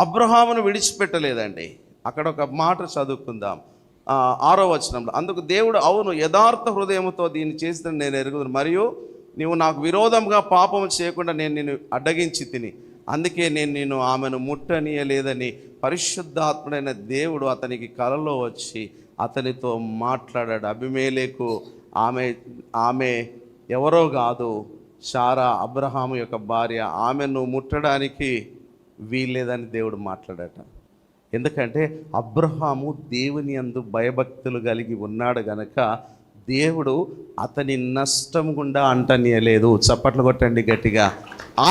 అబ్రహామును విడిచిపెట్టలేదండి. అక్కడ ఒక మాట చదువుకుందాం. 6వ వచనంలో, అందుకు దేవుడు అవును యథార్థ హృదయంతో దీన్ని చేసిన నేను ఎరుగుదును, మరియు నీవు నాకు విరోధంగా పాపము చేయకుండా నేను నిన్ను అడ్డగించి తిని, అందుకే నేను నిన్ను ఆమెను ముట్టనీయలేదని పరిశుద్ధాత్ముడైన దేవుడు అతనికి కలలో వచ్చి అతనితో మాట్లాడాడు. అబీమెలెకు ఆమె ఎవరో కాదు, శారా అబ్రహాము యొక్క భార్య, ఆమెను ముట్టడానికి వీల్లేదని దేవుడు మాట్లాడట. ఎందుకంటే అబ్రహాము దేవుని యందు భయభక్తులు కలిగి ఉన్నాడు గనక దేవుడు అతని నష్టం గుండా అంటనీయలేదు. చప్పట్లు కొట్టండి గట్టిగా.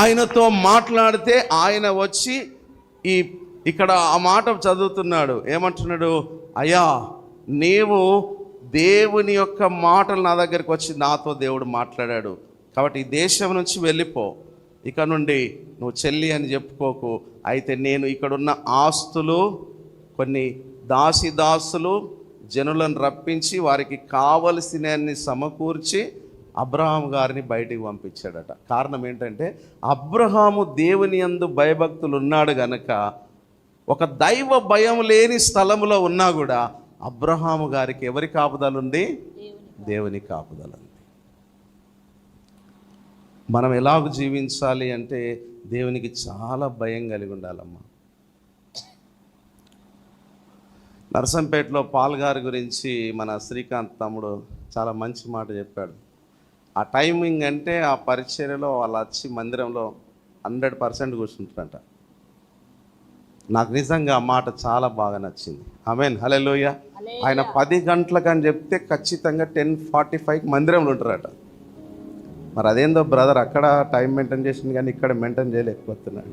ఆయనతో మాట్లాడితే ఆయన వచ్చి ఇక్కడ ఆ మాట చదువుతున్నాడు. ఏమంటున్నాడు? అయ్యా, నీవు దేవుని యొక్క మాటలు నా దగ్గరికి వచ్చి నాతో దేవుడు మాట్లాడాడు కాబట్టి ఈ దేశం నుంచి వెళ్ళిపో, ఇక నుండి నువ్వు చెల్లి అని చెప్పుకోకు. అయితే నేను ఇక్కడున్న ఆస్తులు, కొన్ని దాసులు జనులను రప్పించి వారికి కావలసినన్ని సమకూర్చి అబ్రహాము గారిని బయటికి పంపించాడట. కారణం ఏంటంటే అబ్రహాము దేవుని యందు భయభక్తులు ఉన్నాడు గనక ఒక దైవ భయం లేని స్థలంలో ఉన్నా కూడా అబ్రహాము గారికి ఎవరి కాపుదల ఉంది? దేవుని కాపుదల ఉంది. మనం ఎలాగ జీవించాలి అంటే దేవునికి చాలా భయం కలిగి ఉండాలమ్మా. నర్సంపేటలో పాల్ గారి గురించి మన శ్రీకాంత్ తమ్ముడు చాలా మంచి మాట చెప్పాడు. ఆ టైమింగ్ అంటే ఆ పరిచర్యలో వాళ్ళు వచ్చి మందిరంలో 100% కూర్చుంటారంట. నాకు నిజంగా ఆ మాట చాలా బాగా నచ్చింది. ఆమేన్, హల్లెలూయా. ఆయన 10 గంటలకని చెప్తే ఖచ్చితంగా 10:45కి మందిరంలో ఉంటారట. మరి అదేందో బ్రదర్ అక్కడ టైం మెయింటైన్ చేసింది కానీ ఇక్కడ మెయింటైన్ చేయలేకపోతున్నాడు.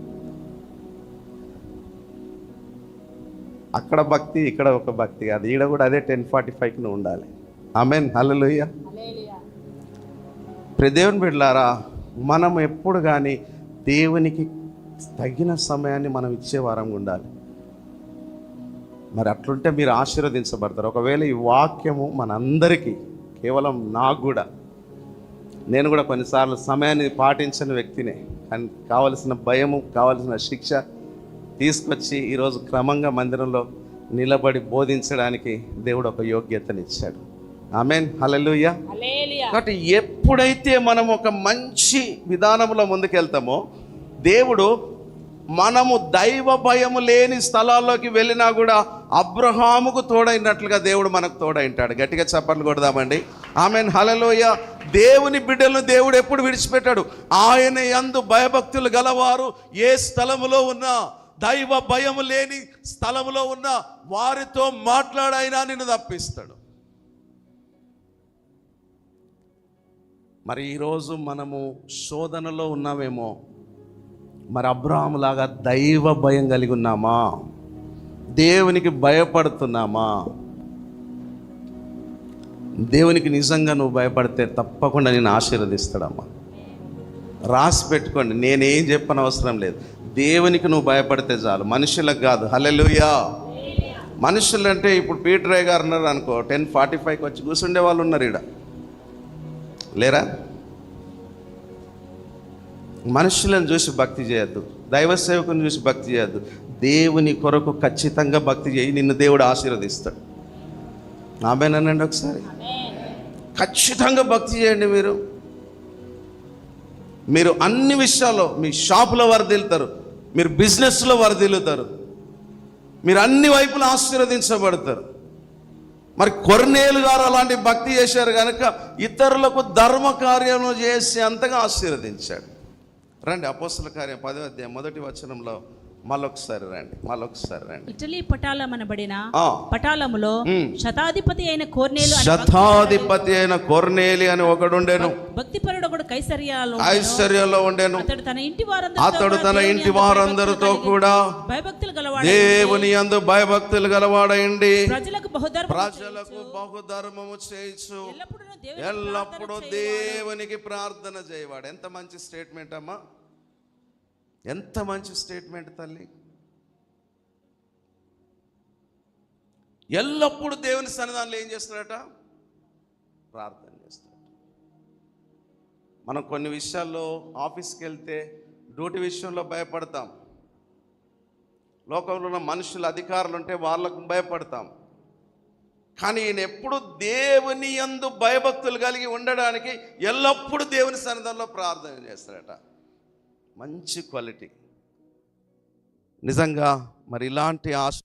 అక్కడ భక్తి, ఇక్కడ ఒక భక్తి, అది ఈడ కూడా అదే 10:45కి నువ్వు ఉండాలి. ఆమేన్, హల్లెలూయా. దేవుని బిడ్డలారా, మనం ఎప్పుడు కానీ దేవునికి తగిన సమయాన్ని మనం ఇచ్చే వారంగా ఉండాలి. మరి అట్లుంటే మీరు ఆశీర్వదించబడతారు. ఒకవేళ ఈ వాక్యము మనందరికీ, కేవలం నాకు కూడా, నేను కూడా కొన్నిసార్లు సమయాన్ని పాటించని వ్యక్తినే, కానీ కావలసిన భయము, కావలసిన శిక్ష తీసుకొచ్చి ఈరోజు క్రమంగా మందిరంలో నిలబడి బోధించడానికి దేవుడు ఒక యోగ్యతనిచ్చాడు. ఆమేన్, హల్లెలూయా. కాబట్టి ఎప్పుడైతే మనం ఒక మంచి విధానంలో ముందుకెళ్తామో, దేవుడు మనము దైవ భయము లేని స్థలాల్లోకి వెళ్ళినా కూడా అబ్రహాముకు తోడైనట్లుగా దేవుడు మనకు తోడైంటాడు. గట్టిగా చప్పట్లు కొడదామండి. ఆమేన్, హల్లెలూయా. దేవుని బిడ్డలను దేవుడు ఎప్పుడు విడిచిపెట్టాడు. ఆయన యందు భయభక్తులు గలవారు ఏ స్థలములో ఉన్నా, దైవ భయము లేని స్థలములో ఉన్న వారితో మాట్లాడైనా నిన్ను తప్పిస్తాడు. మరి ఈరోజు మనము శోధనలో ఉన్నామేమో, మరి అబ్రహాము లాగా దైవ భయం కలిగి ఉన్నామా? దేవునికి భయపడుతున్నామా? దేవునికి నిజంగా నువ్వు భయపడితే తప్పకుండా నేను ఆశీర్వదిస్తాడమ్మా. రాసి పెట్టుకోండి, నేనేం చెప్పని అవసరం లేదు. దేవునికి నువ్వు భయపడితే చాలు, మనుషులకు కాదు. హల్లెలూయా. మనుషులు అంటే ఇప్పుడు పీటరయ్య గారు ఉన్నారు అనుకో, 10:45కి వచ్చి కూర్చుండే వాళ్ళు ఉన్నారు ఈడ, లేరా? మనుషులను చూసి భక్తి చేయొద్దు, దైవ సేవకుని చూసి భక్తి చేయొద్దు. దేవుని కొరకు ఖచ్చితంగా భక్తి చేయి, నిన్ను దేవుడు ఆశీర్వదిస్తాడు. ఆమేనండి. ఒకసారి ఖచ్చితంగా భక్తి చేయండి. మీరు అన్ని విషయాల్లో, మీ షాపులో వరదిల్లుతారు, మీరు బిజినెస్లో వరదిల్లుతారు, మీరు అన్ని వైపులు ఆశీర్వదించబడతారు. మరి కొర్నేలు గారు అలాంటి భక్తి చేశారు కనుక ఇతరులకు ధర్మ కార్యము చేసి అంతగా ఆశీర్వదించాడు. రండి, అపోస్తల కార్యం 10వ అధ్యాయం 1వ వచనంలో మళ్ళొకసారి రండి. ఇటలీ పటాలమనబడిన పటాలములో శతాధిపతి అయిన కొర్నేలి అని ఒకడుండెను. భక్తిపరుడు ఒకడు కైసరియలో ఉండెను. అతడు తన ఇంటి వారందరితో కూడా దేవుని యందు భయభక్తులు గలవాడైండి ప్రజలకు బహుధర్మము చేయించు ఎల్లప్పుడూ దేవునికి ప్రార్థన చేయవాడు. ఎంత మంచి స్టేట్మెంట్ అమ్మా, ఎంత మంచి స్టేట్మెంట్ తల్లి. ఎల్లప్పుడూ దేవుని సన్నిధానంలో ఏం చేస్తున్నాడట? ప్రార్థన చేస్తున్నాడు. మనం కొన్ని విషయాల్లో ఆఫీస్కి వెళ్తే డ్యూటీ విషయంలో భయపడతాం, లోకంలో ఉన్న మనుషులు అధికారులు ఉంటే వాళ్ళకు భయపడతాం. కానీ ఈయన ఎప్పుడు దేవుని యందు భయభక్తులు కలిగి ఉండడానికి ఎల్లప్పుడూ దేవుని సన్నిధానంలో ప్రార్థన చేస్తాడట. మంచి క్వాలిటీ నిజంగా. మరి ఇలాంటి ఆశ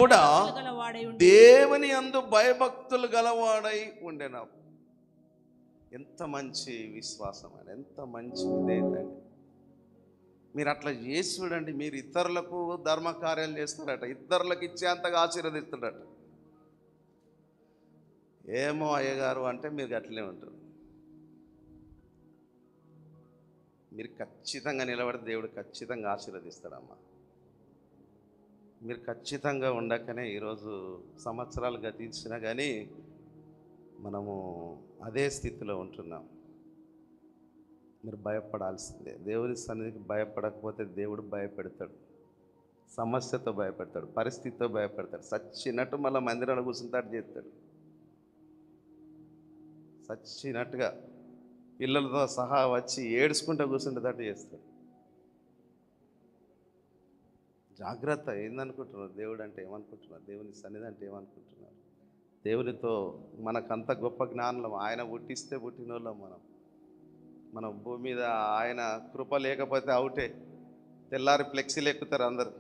కూడా దేవుని యందు భయభక్తులు గలవాడై ఉండెను. ఎంత మంచి విశ్వాసం అండి, ఎంత మంచి విధేయత అండి. మీరు అట్లా చేసి చూడండి, మీరు ఇతరులకు ధర్మ కార్యాలు చేస్తారట, ఇతరులకు ఇచ్చేంతగా ఆశీర్వదిస్తాడట. ఏమో అయ్యగారు అంటే మీరు అట్లే ఉంటారు. మీరు ఖచ్చితంగా నిలబడి దేవుడు ఖచ్చితంగా ఆశీర్వదిస్తాడమ్మా. మీరు ఖచ్చితంగా ఉండకనే ఈరోజు సంవత్సరాలు గతించినా కానీ మనము అదే స్థితిలో ఉంటున్నాం. మీరు భయపడాల్సిందే. దేవుని సన్నిధికి భయపడకపోతే దేవుడు భయపెడతాడు, సమస్యతో భయపెడతాడు, పరిస్థితితో భయపెడతాడు. సచ్చినట్టు మళ్ళీ మందిరంలో కూర్చుంటాడు చేస్తాడు, సచ్చినట్టుగా పిల్లలతో సహా వచ్చి ఏడ్చుకుంటూ కూర్చుంటేటట్టు చేస్తాడు. జాగ్రత్త. ఏందనుకుంటున్నారు? దేవుడు అంటే ఏమనుకుంటున్నారు? దేవుని సన్నిధి అంటే ఏమనుకుంటున్నారు? దేవునితో మనకంత గొప్ప జ్ఞానం ఆయన పుట్టిస్తే పుట్టినోళ్ళం మనం భూమి మీద ఆయన కృప లేకపోతే అవుటే. తెల్లారి ఫ్లెక్సీలు ఎక్కుతారు అందరు.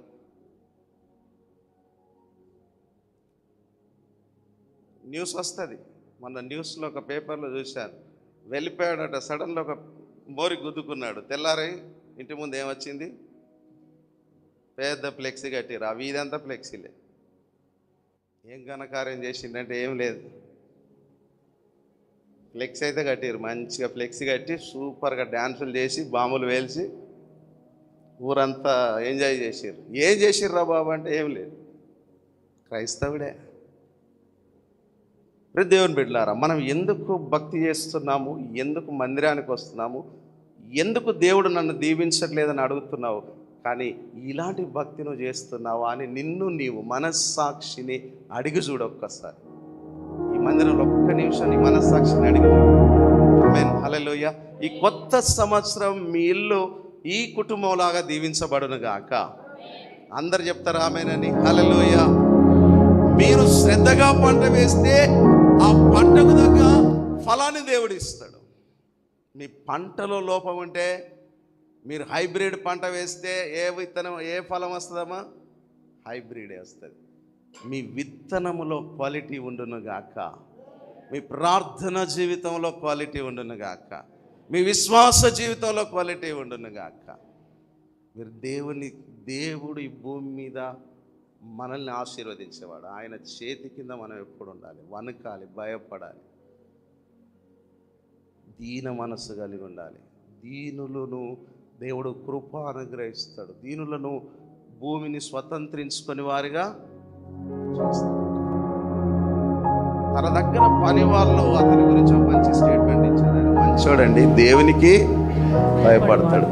న్యూస్ వస్తుంది. మొన్న న్యూస్లో ఒక పేపర్లో చూశాను, వెళ్ళిపోయాడట, సడన్లో ఒక మోరి గుద్దుకున్నాడు. తెల్లారి ఇంటి ముందు ఏమొచ్చింది? పెద్ద ఫ్లెక్సీ కట్టిరు. ఆ వీధంతా ఫ్లెక్సీలే. ఏం ఘనకార్యం చేసిండంటే ఏం లేదు, ఫ్లెక్సీ అయితే కట్టిరు. మంచిగా ఫ్లెక్సీ కట్టి సూపర్గా డ్యాన్సులు చేసి బాంబులు వేల్చి ఊరంతా ఎంజాయ్ చేసిర్రు. ఏం చేసిర్రా బాబు అంటే ఏం లేదు, క్రైస్తవుడే. దేవుని బిడ్డలారా, మనం ఎందుకు భక్తి చేస్తున్నాము, ఎందుకు మందిరానికి వస్తున్నాము, ఎందుకు దేవుడు నన్ను దీవించట్లేదని అడుగుతున్నావు. కానీ ఇలాంటి భక్తి నువ్వు చేస్తున్నావా అని నిన్ను నీవు మనస్సాక్షిని అడిగి చూడు ఒక్కసారి. ఈ మందిరంలో ఒక్క నిమిషం నీ మనస్సాక్షిని అడిగి చూడు. ఆమేన్, హల్లెలూయా. ఈ కొత్త సంవత్సరం మీ ఇల్లు ఈ కుటుంబంలాగా దీవించబడును గాక. అందరు చెప్తారు ఆమేనని. హల్లెలూయా. మీరు శ్రద్ధగా పంట వేస్తే ఆ పంటకు తగ్గ ఫలాన్ని దేవుడు ఇస్తాడు. మీ పంటలో లోపం ఉంటే, మీరు హైబ్రిడ్ పంట వేస్తే ఏ విత్తనం ఏ ఫలం వస్తుందమ్మా? హైబ్రిడే వస్తుంది. మీ విత్తనములో క్వాలిటీ ఉండును గాక, మీ ప్రార్థన జీవితంలో క్వాలిటీ ఉండును గాక, మీ విశ్వాస జీవితంలో క్వాలిటీ ఉండును గాక. మీరు దేవుడు ఈ భూమి మీద మనల్ని ఆశీర్వదించేవాడు. ఆయన చేతి కింద మనం ఎప్పుడు ఉండాలి? వణకాలి, భయపడాలి, దీన మనసు కలిగి ఉండాలి. దీనులను దేవుడు కృప అనుగ్రహిస్తాడు. దీనులను భూమిని స్వతంత్రించుకొని వారిగా చేస్తాడు. తన దగ్గర పని వాళ్ళు అతని గురించి ఒక మంచి స్టేట్మెంట్ ఇచ్చాడు. ఆయన మంచోడండి, దేవునికి భయపడతాడు.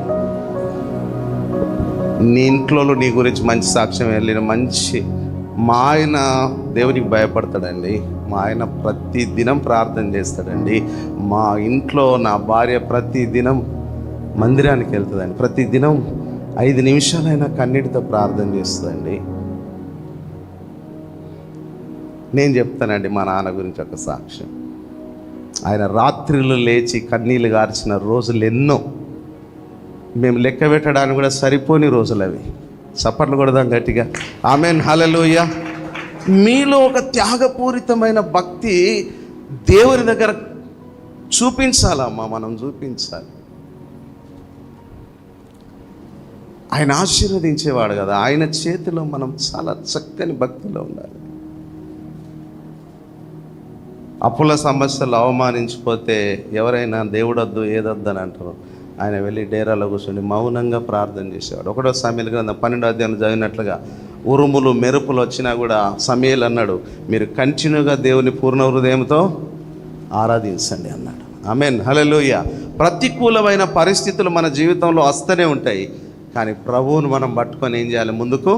నీ ఇంట్లో నీ గురించి మంచి సాక్ష్యం వెళ్ళిన మంచి మా ఆయన దేవునికి భయపడతాడండి. మా ఆయన ప్రతి దినం ప్రార్థన చేస్తాడండి. మా ఇంట్లో నా భార్య ప్రతి దినం మందిరానికి వెళ్తుందండి. ప్రతి దినం 5 నిమిషాలైనా కన్నీటితో ప్రార్థన చేస్తుందండి. నేను చెప్తానండి మా నాన్న గురించి ఒక సాక్ష్యం. ఆయన రాత్రిళ్ళు లేచి కన్నీళ్ళు గార్చిన రోజులు ఎన్నో. మేము లెక్క పెట్టడానికి కూడా సరిపోని రోజులు అవి. చప్పట్లు కొడదాం గట్టిగా. ఆమేన్, హల్లెలూయా. మీలో ఒక త్యాగపూరితమైన భక్తి దేవుని దగ్గర చూపించాలమ్మా, మనం చూపించాలి. ఆయన ఆశీర్వదించేవాడు కదా, ఆయన చేతిలో మనం చాలా చక్కని భక్తిలో ఉండాలి. అప్పుల సమస్యలు అవమానించిపోతే ఎవరైనా దేవుడొద్దు ఏదొద్దు అని అంటారు. ఆయన వెళ్ళి డేరాలో కూర్చొని మౌనంగా ప్రార్థన చేసేవాడు. 1 సమూయేలు గ్రంథం 12వ అధ్యాయం చదివినట్లుగా ఉరుములు మెరుపులు వచ్చినా కూడా సమూయేలు అన్నాడు, మీరు కంటిన్యూగా దేవుని పూర్ణ హృదయంతో ఆరాధించండి అన్నాడు. ఆమేన్, హల్లెలూయా. ప్రతికూలమైన పరిస్థితులు మన జీవితంలో వస్తూనే ఉంటాయి, కానీ ప్రభువును మనం పట్టుకొని ఏం చేయాలి? ముందుకు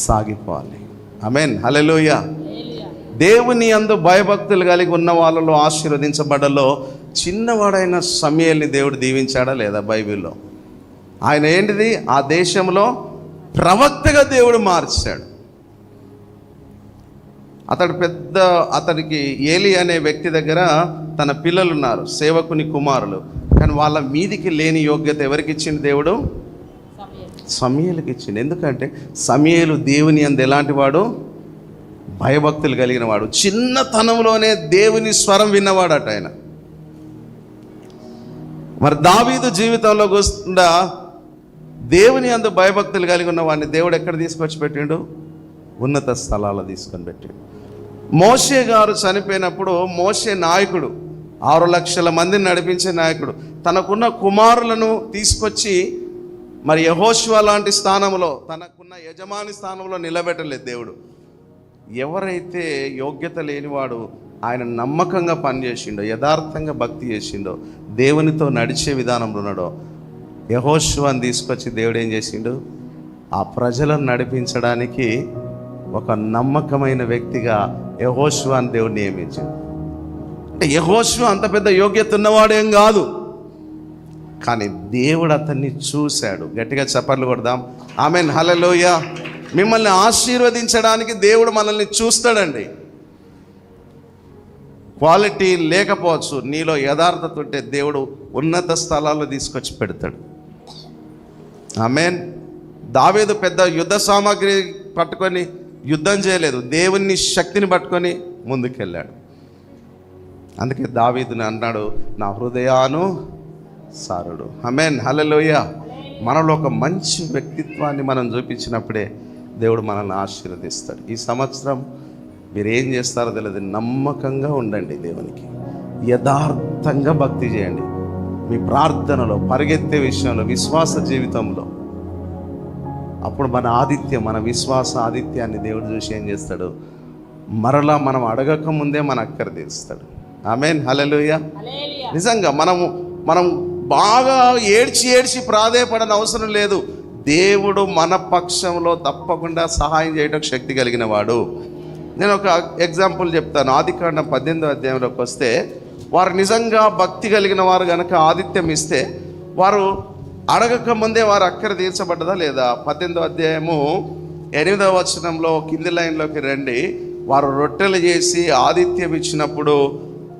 సాగిపోవాలి. ఆమేన్, హల్లెలూయా. దేవుని యందు భయభక్తులు కలిగి ఉన్న వాళ్ళలో ఆశీర్వదించబడలో చిన్నవాడైన సమూయేలుని దేవుడు దీవించాడా లేదా? బైబిల్లో ఆయన ఏంటిది? ఆ దేశంలో ప్రవక్తగా దేవుడు మార్చాడు. అతడికి ఏలి అనే వ్యక్తి దగ్గర తన పిల్లలు ఉన్నారు, సేవకుని కుమారులు. కానీ వాళ్ళ మీదికి లేని యోగ్యత ఎవరికి ఇచ్చింది? దేవుడు సమూయేలుకి ఇచ్చింది. ఎందుకంటే సమూయేలు దేవుని యందు ఎలాంటి వాడు? భయభక్తులు కలిగిన వాడు. చిన్నతనంలోనే దేవుని స్వరం విన్నవాడట ఆయన. మరి దావీదు జీవితంలో కూర్చుండా దేవుని యందు భయభక్తులు కలిగి ఉన్న వాడిని దేవుడు ఎక్కడ తీసుకొచ్చి పెట్టిండు? ఉన్నత స్థలాల్లో తీసుకొని పెట్టిండు. మోషే గారు చనిపోయినప్పుడు మోషే నాయకుడు, 6 లక్షల మందిని నడిపించే నాయకుడు. తనకున్న కుమారులను తీసుకొచ్చి మరి యెహోషువ లాంటి స్థానంలో, తనకున్న యజమాని స్థానంలో నిలబెట్టలేదు దేవుడు. ఎవరైతే యోగ్యత లేనివాడు ఆయన నమ్మకంగా పనిచేసిండో, యథార్థంగా భక్తి చేసిండో, దేవునితో నడిచే విధానంలో ఉన్నాడో, యెహోషువని తీసుకొచ్చి దేవుడు ఏం చేసిండు? ఆ ప్రజలను నడిపించడానికి ఒక నమ్మకమైన వ్యక్తిగా యెహోషువని దేవుడు నియమించాడు. అంటే యెహోషువ అంత పెద్ద యోగ్యత ఉన్నవాడేం కాదు, కానీ దేవుడు అతన్ని చూశాడు. గట్టిగా చప్పట్లు కొడదాం. ఆమేన్, హల్లెలూయా. మిమ్మల్ని ఆశీర్వదించడానికి దేవుడు మనల్ని చూస్తాడండి. క్వాలిటీ లేకపోవచ్చు, నీలో యథార్థత ఉంటే దేవుడు ఉన్నత స్థలాల్లో తీసుకొచ్చి పెడతాడు. ఆమేన్. దావీదు పెద్ద యుద్ధ సామాగ్రి పట్టుకొని యుద్ధం చేయలేదు, దేవుని శక్తిని పట్టుకొని ముందుకెళ్ళాడు. అందుకే దావీదుని అన్నాడు, నా హృదయాను సారుడు. ఆమేన్, హల్లెలూయా. మనలో ఒక మంచి వ్యక్తిత్వాన్ని మనం చూపించినప్పుడే దేవుడు మనల్ని ఆశీర్వదిస్తాడు. ఈ సంవత్సరం మీరు ఏం చేస్తారో తెలియదు, నమ్మకంగా ఉండండి, దేవునికి యథార్థంగా భక్తి చేయండి. మీ ప్రార్థనలో, పరిగెత్తే విషయంలో, విశ్వాస జీవితంలో, అప్పుడు మన ఆదిత్యం, మన విశ్వాస ఆదిత్యాన్ని దేవుడు చూసి ఏం చేస్తాడు, మరలా మనం అడగక ముందే మన అక్కర తీరుస్తాడు. ఆమేన్, హల్లెలూయా. నిజంగా మనం బాగా ఏడ్చి ప్రాధేయపడని అవసరం లేదు. దేవుడు మన పక్షంలో తప్పకుండా సహాయం చేయడానికి శక్తి కలిగిన వాడు. నేను ఒక ఎగ్జాంపుల్ చెప్తాను. ఆదికాండం 18వ అధ్యాయంలోకి వస్తే, వారు నిజంగా భక్తి కలిగిన వారు కనుక ఆదిత్యం ఇస్తే, వారు అడగక ముందే వారు అక్కర తీర్చబడ్డదా లేదా? 18వ అధ్యాయము 8వ వచనంలో కింది లైన్లోకి రండి. వారు రొట్టెలు చేసి ఆదిత్యం ఇచ్చినప్పుడు,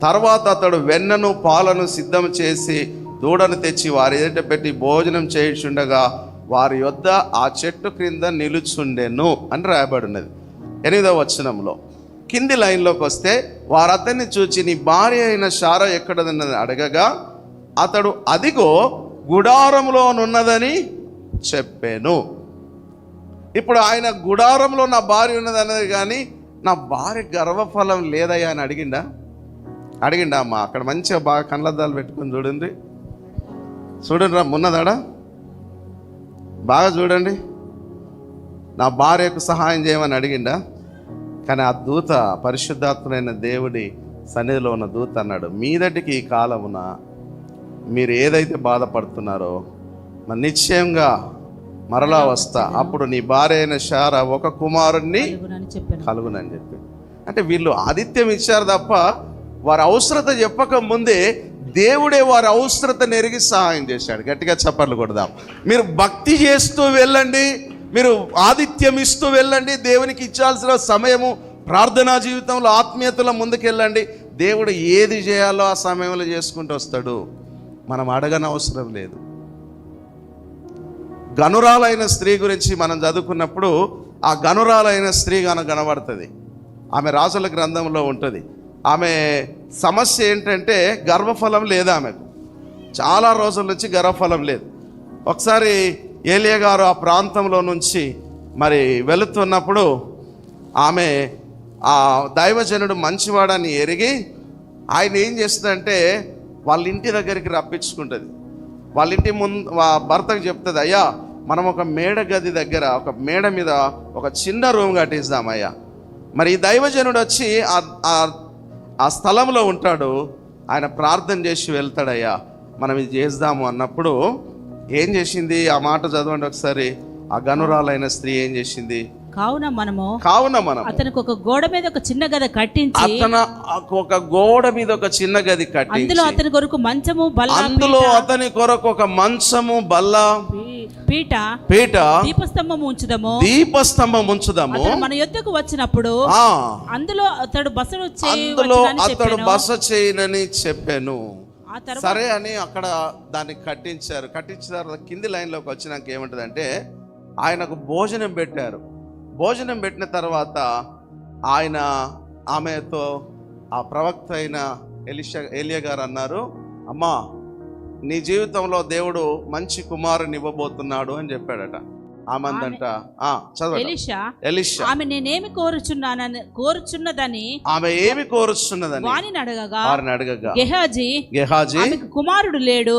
తర్వాత అతడు వెన్నను పాలను సిద్ధం చేసి దూడను తెచ్చి వారి ఎదుట పెట్టి భోజనం చేయుచుండగా వారి యొద్ద ఆ చెట్టు క్రింద నిలుచుండెను అని రాయబడి ఉన్నది 8వ వచనంలో. కింది లైన్లోకి వస్తే, వారు అతన్ని చూచి నీ భార్య అయిన శారా ఎక్కడదన్నది అడగగా అతడు అదిగో గుడారంలోనున్నదని చెప్పాను. ఇప్పుడు ఆయన గుడారంలో నా భార్య ఉన్నది అన్నది, కానీ నా భార్య గర్భఫలం లేదయ్యా అని అడిగిండా అమ్మా? అక్కడ మంచిగా బాగా కళ్ళద్దాలు పెట్టుకొని చూడండి రా, ఉన్నదాడా? బాగా చూడండి. నా భార్యకు సహాయం చేయమని అడిగిండా? కానీ ఆ దూత, పరిశుద్ధాత్ముడైన దేవుడి సన్నిధిలో ఉన్న దూత అన్నాడు, మీదటికి ఈ కాలమున మీరు ఏదైతే బాధపడుతున్నారో మరి నిశ్చయంగా మరలా వస్తా, అప్పుడు నీ భార్య అయిన శారా ఒక కుమారుణ్ణి కలుగునని చెప్పి. అంటే వీళ్ళు ఆదిత్యం ఇచ్చారు తప్ప వారి అవసరత చెప్పక ముందే దేవుడే వారి అవసరతను ఎరిగి సహాయం చేశాడు. గట్టిగా చప్పట్లు కొడదాం. మీరు భక్తి చేస్తూ వెళ్ళండి, మీరు ఆదిత్యం ఇస్తూ వెళ్ళండి. దేవునికి ఇచ్చాల్సిన సమయము ప్రార్థనా జీవితంలో, ఆత్మీయతలో ముందుకెళ్ళండి. దేవుడు ఏది చేయాలో ఆ సమయంలో చేసుకుంటూ వస్తాడు. మనం అడగని అవసరం లేదు. గనురాలైన స్త్రీ గురించి మనం చదువుకున్నప్పుడు, ఆ గనురాలైన స్త్రీ కనబడుతుంది. ఆమె రాజుల గ్రంథంలో ఉంటుంది. ఆమె సమస్య ఏంటంటే గర్భఫలం లేదు ఆమెకు. చాలా రోజుల నుంచి గర్భఫలం లేదు. ఒకసారి ఏలియా గారు ఆ ప్రాంతంలో నుంచి మరి వెళుతున్నప్పుడు ఆమె ఆ దైవజనుడు మంచివాడని ఎరిగి ఆయన ఏం చేస్తుందంటే వాళ్ళ ఇంటి దగ్గరికి రప్పించుకుంటుంది. వాళ్ళ ఇంటి ముందు భర్తకు చెప్తుంది, అయ్యా మనం ఒక మేడ గది దగ్గర, ఒక మేడ మీద ఒక చిన్న రూమ్ కట్టిస్తామయ్యా. మరి ఈ దైవజనుడు వచ్చి ఆ స్థలంలో ఉంటాడు. ఆయన ప్రార్థన చేసి వెళ్తాడయ్యా, మనం ఇది చేద్దాము అన్నప్పుడు ఏం చేసింది? ఆ మాట చదవండి ఒకసారి. ఆ గనురాలైన స్త్రీ ఏం చేసింది? కావున మనము అతనికి ఒక గోడ మీద ఒక చిన్న గది కట్టించి, ఒక గోడ మీద ఒక చిన్న గది కట్టించి, అందులో అతని కొరకు మంచము బల్ల, అందులో అతని కొరకు ఒక మంచము బల్ల, పీట, దీపస్తంభం ఉంచుదాము. మన యొద్దకు వచ్చినప్పుడు అందులో అతడు బస చేయనని చెప్పాను. సరే అని అక్కడ దాన్ని కట్టించారు. కింది లైన్లోకి వచ్చినాక ఏమంటదంటే, ఆయనకు భోజనం పెట్టారు. భోజనం పెట్టిన తర్వాత ఆయన ఆమెతో, ఆ ప్రవక్త అయిన ఏలియా గారు అన్నారు, అమ్మా నీ జీవితంలో దేవుడు మంచి కుమారుని ఇవ్వబోతున్నాడు అని చెప్పాడట. ఆమెందంట ఎలీషా ఆమె నేనేమి కోరుచున్నదని ఆమె ఏమి కోరుచున్నదని వారిని అడగగా గెహాజీ ఆమెకు కుమారుడు లేడు,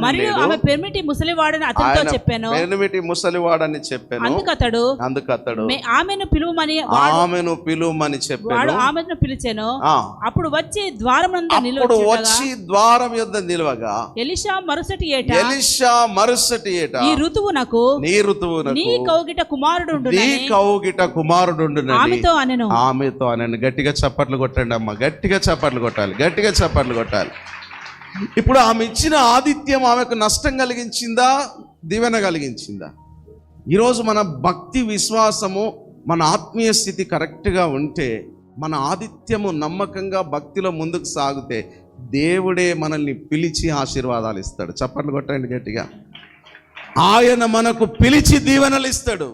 మరియు ఆమె పెర్మిటి ముసలివాడని అతనితో చెప్పాను. అందుకు అతడు ఆమెను పిలువమని చెప్పాడు. ఆమెను పిలిచాను. అప్పుడు వచ్చి ద్వారం యొద్ద నిలవగా ఎలీషా మరుసటి ఏట ఈ ఋతువునకు నీ కౌగిట కుమారుడు ఆమెతో అనెను. గట్టిగా చప్పట్లు కొట్టండి అమ్మ, గట్టిగా చప్పట్లు కొట్టాలి. ఇప్పుడు ఆమె ఇచ్చిన ఆతిథ్యం ఆమెకు నష్టం కలిగించిందా, దీవెన కలిగించిందా? ఈరోజు మన భక్తి విశ్వాసము, మన ఆత్మీయ స్థితి కరెక్ట్గా ఉంటే, మన ఆతిథ్యము నమ్మకంగా భక్తిలో ముందుకు సాగితే దేవుడే మనల్ని పిలిచి ఆశీర్వాదాలు ఇస్తాడు. చప్పట్లు కొట్టండి గట్టిగా. ఆయన మనకు పిలిచి దీవెనలు ఇస్తాడు.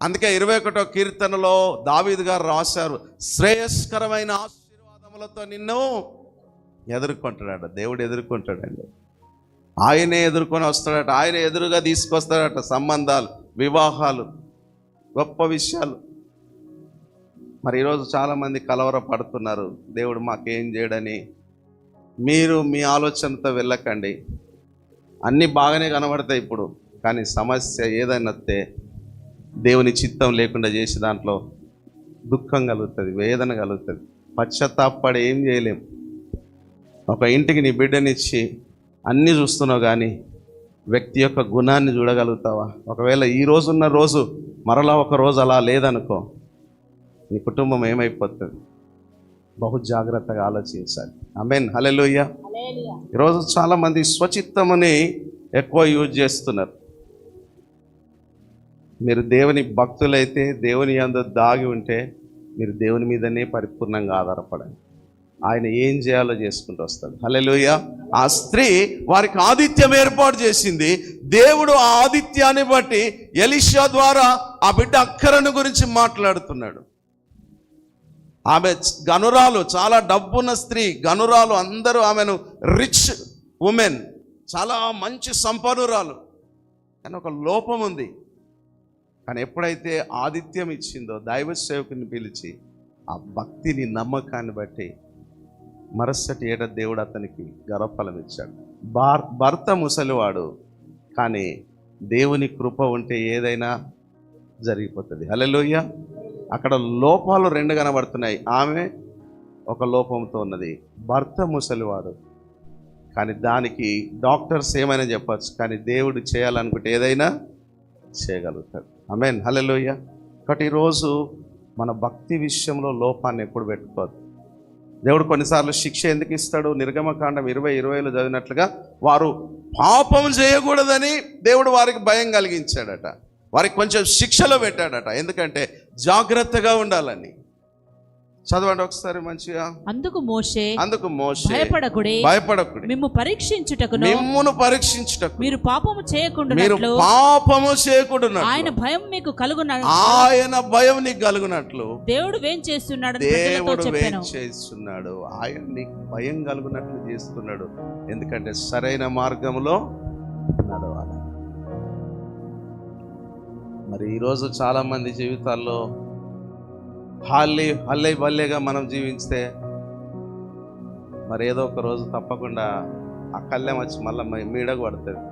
అందుకే 21వ కీర్తనలో దావీదు గారు రాశారు, శ్రేయస్కరమైన ఆశీర్వాదములతో నిన్ను ఎదుర్కొంటాడట. దేవుడు ఎదుర్కొంటాడండి. ఆయనే ఎదుర్కొని వస్తాడట. ఆయన ఎదురుగా తీసుకొస్తాడట సంబంధాలు, వివాహాలు, గొప్ప విషయాలు. మరి ఈరోజు చాలామంది కలవర పడుతున్నారు, దేవుడు మాకేం చేయడని. మీరు మీ ఆలోచనతో వెళ్ళకండి. అన్నీ బాగానే కనబడతాయి ఇప్పుడు, కానీ సమస్య ఏదైనా వస్తే దేవుని చిత్తం లేకుండా చేసి దాంట్లో దుఃఖం కలుగుతుంది, వేదన కలుగుతుంది. పశ్చాత్తాపడి ఏం చేయలేం. ఒక ఇంటికి నీ బిడ్డనిచ్చి అన్నీ చూస్తున్నావు, కానీ వ్యక్తి యొక్క గుణాన్ని చూడగలుగుతావా? ఒకవేళ ఈ రోజున్న రోజు మరలా ఒక రోజు అలా లేదనుకో, నీ కుటుంబం ఏమైపోతుంది? బహు జాగ్రత్తగా ఆలోచించాలి. ఆమేన్, హల్లెలూయా. ఈరోజు చాలామంది స్వచిత్తముని ఎక్కువ యూజ్ చేస్తున్నారు. మీరు దేవుని భక్తులైతే, దేవుని యందు దాగి ఉంటే, మీరు దేవుని మీదనే పరిపూర్ణంగా ఆధారపడండి. ఆయన ఏం చేయాలో చేసుకుంటూ వస్తాడు. హల్లెలూయా. ఆ స్త్రీ వారికి ఆతిథ్యం ఏర్పాటు చేసింది. దేవుడు ఆ ఆతిథ్యాన్ని బట్టి ఎలీషా ద్వారా ఆ బిడ్డ అక్కరను గురించి మాట్లాడుతున్నాడు. ఆమె గనురాలు, చాలా డబ్బున్న స్త్రీ, గనురాలు. అందరూ ఆమెను రిచ్ ఉమెన్, చాలా మంచి సంపన్నురాలు. కానీ ఒక లోపం ఉంది. కానీ ఎప్పుడైతే ఆతిథ్యం ఇచ్చిందో, దైవ సేవకుని పిలిచి ఆ భక్తిని, నమ్మకాన్ని బట్టి మరుసటి ఏట దేవుడు అతనికి గర్వఫలం ఇచ్చాడు. భర్త ముసలివాడు, కానీ దేవుని కృప ఉంటే ఏదైనా జరిగిపోతుంది. హల్లెలూయా. అక్కడ లోపాలు 2 కనబడుతున్నాయి. ఆమె ఒక లోపంతో ఉన్నది, భర్త ముసలివాడు. కానీ దానికి డాక్టర్స్ ఏమైనా చెప్పచ్చు, కానీ దేవుడు చేయాలనుకుంటే ఏదైనా చేయగలుగుతాడు. ఆమేన్, హల్లెలూయా. కాబట్టి ఈరోజు మన భక్తి విషయంలో లోపాన్ని ఎప్పుడు పెట్టుకోవద్దు. దేవుడు కొన్నిసార్లు శిక్ష ఎందుకు ఇస్తాడు? నిర్గమకాండం 20:20లో చదివినట్లుగా, వారు పాపం చేయకూడదని దేవుడు వారికి భయం కలిగించాడట. వారికి కొంచెం శిక్షలో పెట్టాడట. ఎందుకంటే జాగ్రత్తగా ఉండాలని. చదవండి ఒకసారి మంచిగా. అందుకు మోషే భయపడకుడి, మిమ్మును పరీక్షించుటకు మీరు పాపము చేయకుండా ఆయన భయం మీకు కలుగునట్లు, ఆయన భయం నీకు కలుగునట్లు దేవుడు ఏం చేస్తున్నాడు? ఆయన నీకు భయం కలుగునట్లు చేస్తున్నాడు. ఎందుకంటే సరైన మార్గంలో నడవాలి. మరి ఈరోజు చాలామంది జీవితాల్లో హల్లే బల్లేగా మనం జీవిస్తే, మరి ఏదో ఒక రోజు తప్పకుండా ఆ కళ్ళెం వచ్చి మళ్ళీ మీడకు పడుతుంది.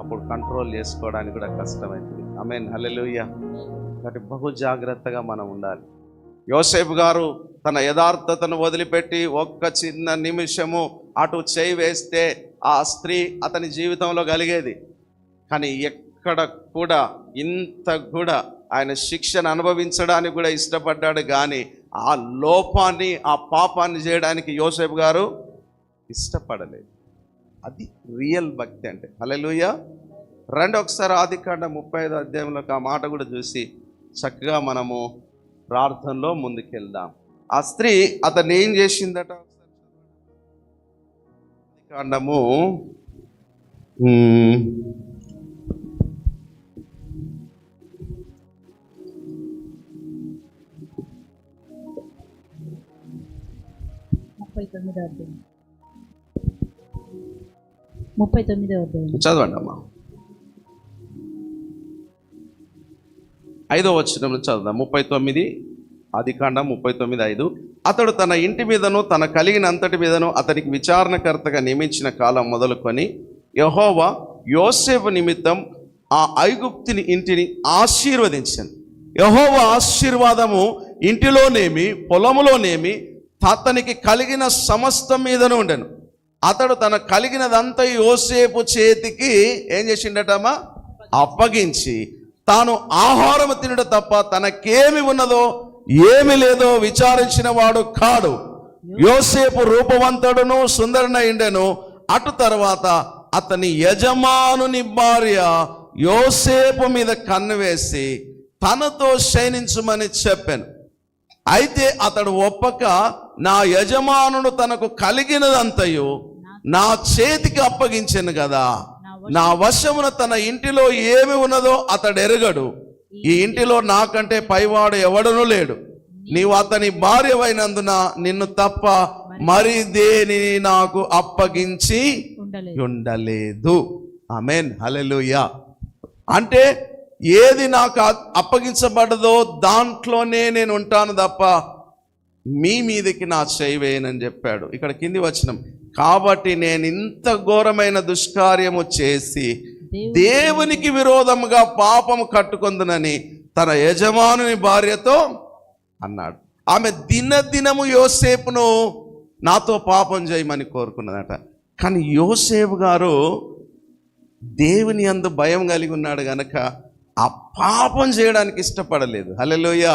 అప్పుడు కంట్రోల్ చేసుకోవడానికి కూడా కష్టమవుతుంది. ఆమేన్, హల్లెలూయా. కాబట్టి బహు జాగ్రత్తగా మనం ఉండాలి. యోసేపు గారు తన యథార్థతను వదిలిపెట్టి ఒక్క చిన్న నిమిషము అటు చేయి వేస్తే ఆ స్త్రీ అతని జీవితంలో కలిగేది. కానీ ఎక్కడ కూడా ఇంత కూడా ఆయన శిక్షను అనుభవించడానికి కూడా ఇష్టపడ్డాడు. కానీ ఆ లోపాన్ని, ఆ పాపాన్ని చేయడానికి యోసేపు గారు ఇష్టపడలేదు. అది రియల్ భక్తి అంటే. హల్లెలూయా. రండి ఒకసారి ఆదికాండం 35వ అధ్యాయంలోకి ఆ మాట కూడా చూసి చక్కగా మనము ప్రార్థనలో ముందుకెళ్దాం. ఆ స్త్రీ అతన్ని ఏం చేసిందట? ఆదికాండము 39వ అధ్యాయం చదవండి అమ్మా. 5వ వచనం చదువుదాం. 39 ఆదికాండం 39:5. అతడు తన ఇంటి మీదను తన కలిగిన అంతటి మీదను అతనికి విచారణకర్తగా నియమించిన కాలం మొదలుకొని యెహోవా యోసేపు నిమిత్తం ఆ ఐగుప్తుని ఇంటిని ఆశీర్వదించాను. యెహోవా ఆశీర్వాదము ఇంటిలోనేమి పొలములోనేమి అతనికి కలిగిన సమస్తం మీదను ఉండెను. అతడు తన కలిగినదంతా యోసేపు చేతికి ఏం చేసిండటమ్మా? అప్పగించి తాను ఆహారము తినడం తప్ప తనకేమి ఉన్నదో ఏమి లేదో విచారించిన వాడు కాడు. యోసేపు రూపవంతుడును సుందరనయుండెను. అటు తర్వాత అతని యజమానుని భార్య యోసేపు మీద కన్ను వేసి తనతో శయనించుమని చెప్పాను. అయితే అతడు ఒప్పక, నా యజమానుడు తనకు కలిగినదంతయు నా చేతికి అప్పగించెను కదా, నా వశమున తన ఇంటిలో ఏమి ఉన్నదో అతడు ఎరుగడు. ఈ ఇంటిలో నాకంటే పైవాడు ఎవడనూ లేడు. నీవు అతని భార్యవైనందున నిన్ను తప్ప మరి దేనిని నాకు అప్పగించి ఉండలేదు. ఆమేన్, హల్లెలూయా. అంటే ఏది నాకు అప్పగించబడదో దాంట్లోనే నేను ఉంటాను తప్ప మీ మీదకి నా చేయి వేయనని చెప్పాడు. ఇక్కడ కింది వచనం, కాబట్టి నేను ఇంత ఘోరమైన దుష్కార్యము చేసి దేవునికి విరోధముగా పాపము కట్టుకొందునని తన యజమానుని భార్యతో అన్నాడు. ఆమె దినదినము యోసేపును నాతో పాపం చేయమని కోరుకున్నదట. కానీ యోసేపు గారు దేవుని యందు భయం కలిగి ఉన్నాడు గనక ఆ పాపం చేయడానికి ఇష్టపడలేదు. హల్లెలూయా.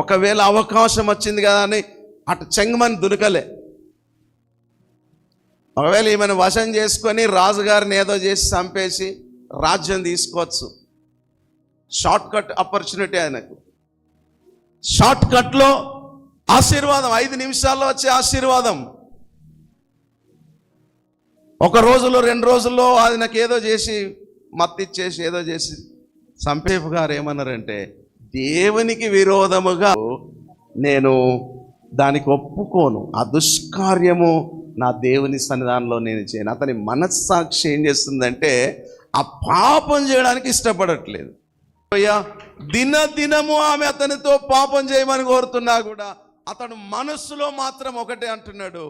ఒకవేళ అవకాశం వచ్చింది కదా అని అటు చెంగమని దునకలే. ఒకవేళ ఈమెను వశం చేసుకొని రాజుగారిని ఏదో చేసి చంపేసి రాజ్యం తీసుకోవచ్చు. షార్ట్ కట్ ఆపర్చునిటీ ఆయనకు. షార్ట్ కట్లో ఆశీర్వాదం, 5 నిమిషాల్లో వచ్చే ఆశీర్వాదం. ఒక రోజులో 2 రోజుల్లో ఆయనకు ఏదో చేసి మత్తిచ్చేసి ఏదో చేసి సంపేపు గారు ఏమన్నారంటే, దేవునికి విరోధముగా నేను దానికి ఒప్పుకోను, ఆ దుష్కార్యము నా దేవుని సన్నిధానంలో నేను చేయను. అతని మనస్సాక్షి ఏం చేస్తుందంటే ఆ పాపం చేయడానికి ఇష్టపడట్లేదు. దినదినము ఆమె అతనితో పాపం చేయమని కోరుతున్నా కూడా అతడు మనస్సులో మాత్రం ఒకటే అంటున్నాడు,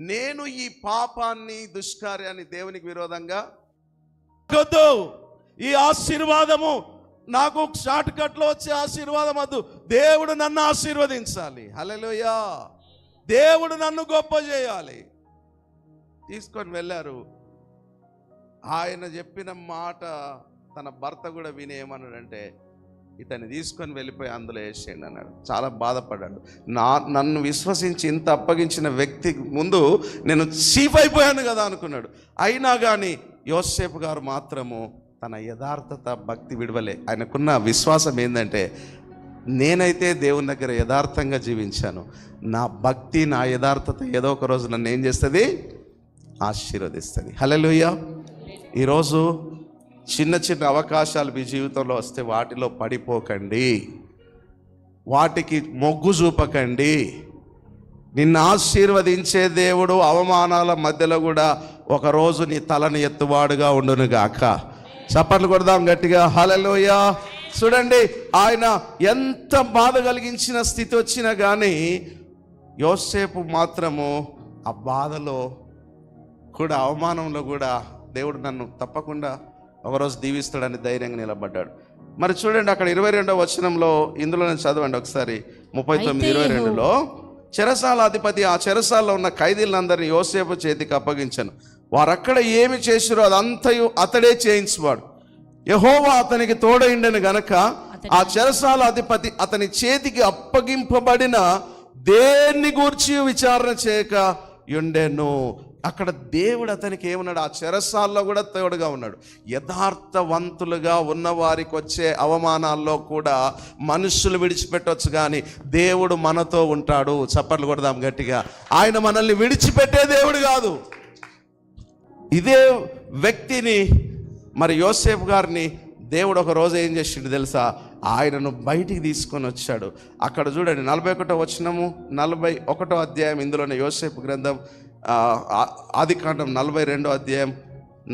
నేను ఈ పాపాన్ని దుష్కార్యాన్ని దేవునికి విరోధంగా వద్దు. ఈ ఆశీర్వాదము నాకు షార్ట్ కట్లో వచ్చే ఆశీర్వాదం వద్దు. దేవుడు నన్ను ఆశీర్వదించాలి. హల్లెలూయా. దేవుడు నన్ను గొప్ప చేయాలి. తీసుకొని వెళ్ళారు. ఆయన చెప్పిన మాట తన భర్త కూడా విని ఏమన్నాడంటే, ఇతన్ని తీసుకొని వెళ్ళిపోయి అందులో వేసేయండి అన్నాడు. చాలా బాధపడ్డాడు. నన్ను విశ్వసించి ఇంత అప్పగించిన వ్యక్తి ముందు నేను చీఫ్ అయిపోయాను కదా అనుకున్నాడు. అయినా కానీ యోసేపు గారు మాత్రము తన యథార్థత భక్తి విడవలే. ఆయనకున్న విశ్వాసం ఏంటంటే, నేనైతే దేవుని దగ్గర యథార్థంగా జీవించాను, నా భక్తి నా యథార్థత ఏదో ఒక రోజు నన్ను ఏం చేస్తుంది, ఆశీర్వదిస్తుంది. హల్లెలూయా. ఈరోజు చిన్న చిన్న అవకాశాలు మీ జీవితంలో వస్తే వాటిలో పడిపోకండి, వాటికి మొగ్గు చూపకండి. నిన్ను ఆశీర్వదించే దేవుడు అవమానాల మధ్యలో కూడా ఒకరోజు నీ తలను ఎత్తువాడుగా ఉండును గాక. చప్పట్లు కొడదాం గట్టిగా, హల్లెలూయా. చూడండి, ఆయన ఎంత బాధ కలిగించిన స్థితి వచ్చినా కానీ యోసేపు మాత్రము ఆ బాధలో కూడా అవమానంలో కూడా దేవుడు నన్ను తప్పకుండా ఒకరోజు దీవిస్తాడని ధైర్యంగా నిలబడ్డాడు. మరి చూడండి అక్కడ 22వ వచనంలో, ఇందులోనే చదవండి ఒకసారి, 39:22లో, చెరసాల అధిపతి ఆ చెరసాలలో ఉన్న ఖైదీలందరినీ యోసేపు చేతికి అప్పగించను. వారక్కడ ఏమి చేసిరో అదంతయు అతడే చేయించువాడు. యెహోవా అతనికి తోడైండెను గనక ఆ చెరసాల అధిపతి అతని చేతికి అప్పగింపబడిన దేన్ని గూర్చి విచారణ చేయక ఉండెను. అక్కడ దేవుడు అతనికి ఏమన్నాడు, ఆ చెరసాల్లో కూడా తోడుగా ఉన్నాడు. యథార్థవంతులుగా ఉన్న వారికి వచ్చే అవమానాల్లో కూడా మనుషులు విడిచిపెట్టవచ్చు, కానీ దేవుడు మనతో ఉంటాడు. చప్పట్లు కొడదాం గట్టిగా. ఆయన మనల్ని విడిచిపెట్టే దేవుడు కాదు. ఇదే వ్యక్తిని, మరి యోసేపు గారిని దేవుడు ఒక రోజు ఏం చేసిండు తెలుసా, ఆయనను బయటికి తీసుకొని వచ్చాడు. అక్కడ చూడండి 41వ వచనము, 41వ అధ్యాయం, ఇందులోనే యోసేపు గ్రంథం ఆదికాండం 42వ అధ్యాయం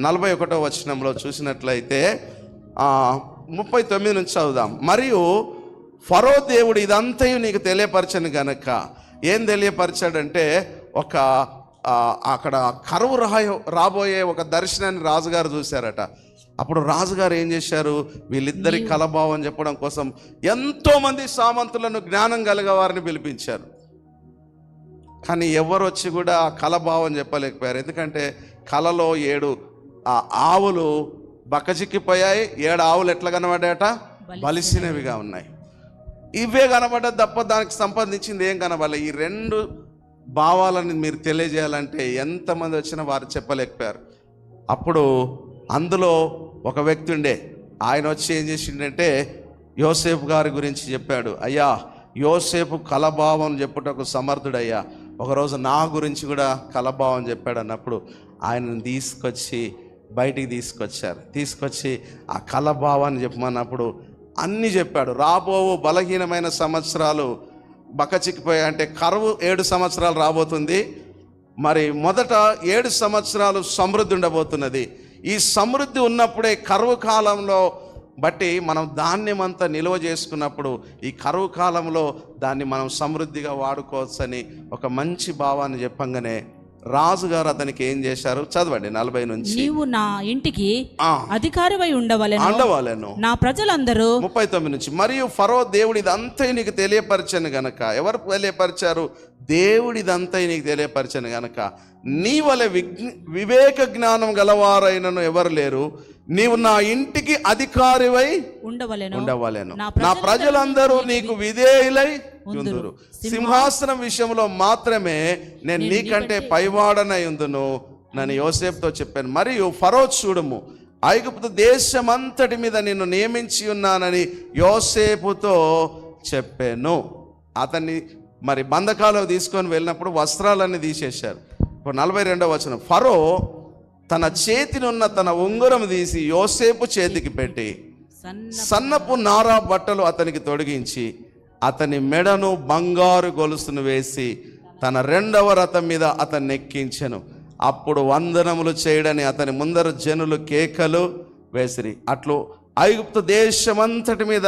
41వ వచనంలో చూసినట్లయితే 39 నుంచి చదువుదాం. మరియు ఫరో దేవుడు ఇదంతయు నీకు తెలియపరచను గనక, ఏం తెలియపరచాడంటే, ఒక అక్కడ కరువు రాబోయే ఒక దర్శనాన్ని రాజుగారు చూశారట. అప్పుడు రాజుగారు ఏం చేశారు, వీళ్ళిద్దరి కలభావం చెప్పడం కోసం ఎంతోమంది సామంతులను, జ్ఞానం కలిగే వారిని పిలిపించారు. కానీ ఎవరు వచ్చి కూడా కలభావం చెప్పలేకపోయారు. ఎందుకంటే కలలో 7 ఆవులు బక్కచిక్కిపోయాయి, 7 ఆవులు ఎట్లా కనబడ్డాయట, బలిసినవిగా ఉన్నాయి. ఇవే కనబడ్డా తప్ప దానికి సంబంధించింది ఏం కనబడలే. ఈ 2 భావాలని మీరు తెలియజేయాలంటే ఎంతమంది వచ్చినా వారు చెప్పలేకపోయారు. అప్పుడు అందులో ఒక వ్యక్తి ఉండే, ఆయన వచ్చి ఏం చేసిండంటే యోసేపు గారి గురించి చెప్పాడు. అయ్యా, యోసేపు కలభావం చెప్పుటకు సమర్థుడయ్యా, ఒకరోజు నా గురించి కూడా కలభావం చెప్పాడు అన్నప్పుడు ఆయనను తీసుకొచ్చి బయటికి తీసుకొచ్చి ఆ కలభావాన్ని చెప్పమన్నప్పుడు అన్నీ చెప్పాడు. రాబోవు బలహీనమైన సంవత్సరాలు బక్కచిక్కిపోయాయి, అంటే కరువు 7 సంవత్సరాలు రాబోతుంది. మరి మొదట 7 సంవత్సరాలు సమృద్ధి ఉండబోతున్నది. ఈ సమృద్ధి ఉన్నప్పుడే కరువు కాలంలో బట్టి మనం ధాన్యమంతా నిల్వ చేసుకున్నప్పుడు ఈ కరువు కాలంలో దాన్ని మనం సమృద్ధిగా వాడుకోవచ్చని ఒక మంచి భావాన్ని చెప్పంగానే రాజుగారు అతనికి ఏం చేశారు, చదవండి 40 నుంచి. నీవు నా ఇంటికి అధికారివై ఉండవలెను, నా ప్రజలందరూ. 39 నుంచి. మరియు ఫరో దేవుడు ఇదంతా నీకు తెలియపరచను గనక, ఎవరు తెలియపరిచారు? దేవుడు ఇదంతా నీకు తెలియపరచను గనక నీ వలె వివేక జ్ఞానం గలవారైనను ఎవరు లేరు, నీవు నా ఇంటికి అధికారివై ఉండవలెను, నా ప్రజలందరూ నీకు విధేయులై ఉందురు, సింహాసనం విషయంలో మాత్రమే నేను నీకంటే పైవాడనై ఉందును నన్ను యోసేపుతో చెప్పాను. మరియు ఫరో చూడుము, ఐగుప్తు దేశమంతటి మీద నిన్ను నియమించి ఉన్నానని యోసేపుతో చెప్పాను. అతన్ని మరి బంధకాలకు తీసుకొని వెళ్ళినప్పుడు వస్త్రాలన్నీ తీసేశారు. ఇప్పుడు 42వ వచనం. ఫరో తన చేతినున్న తన ఉంగరం తీసి యోసేపు చేతికి పెట్టి సన్నపు నారా బట్టలు అతనికి తొడిగించి అతని మెడను బంగారు గొలుసును వేసి తన 2వ రథం మీద అతన్ని ఎక్కించెను. అప్పుడు వందనములు చేయడని అతని ముందర జనులు కేకలు వేసిరి. అట్లు ఐగుప్తు దేశమంతటి మీద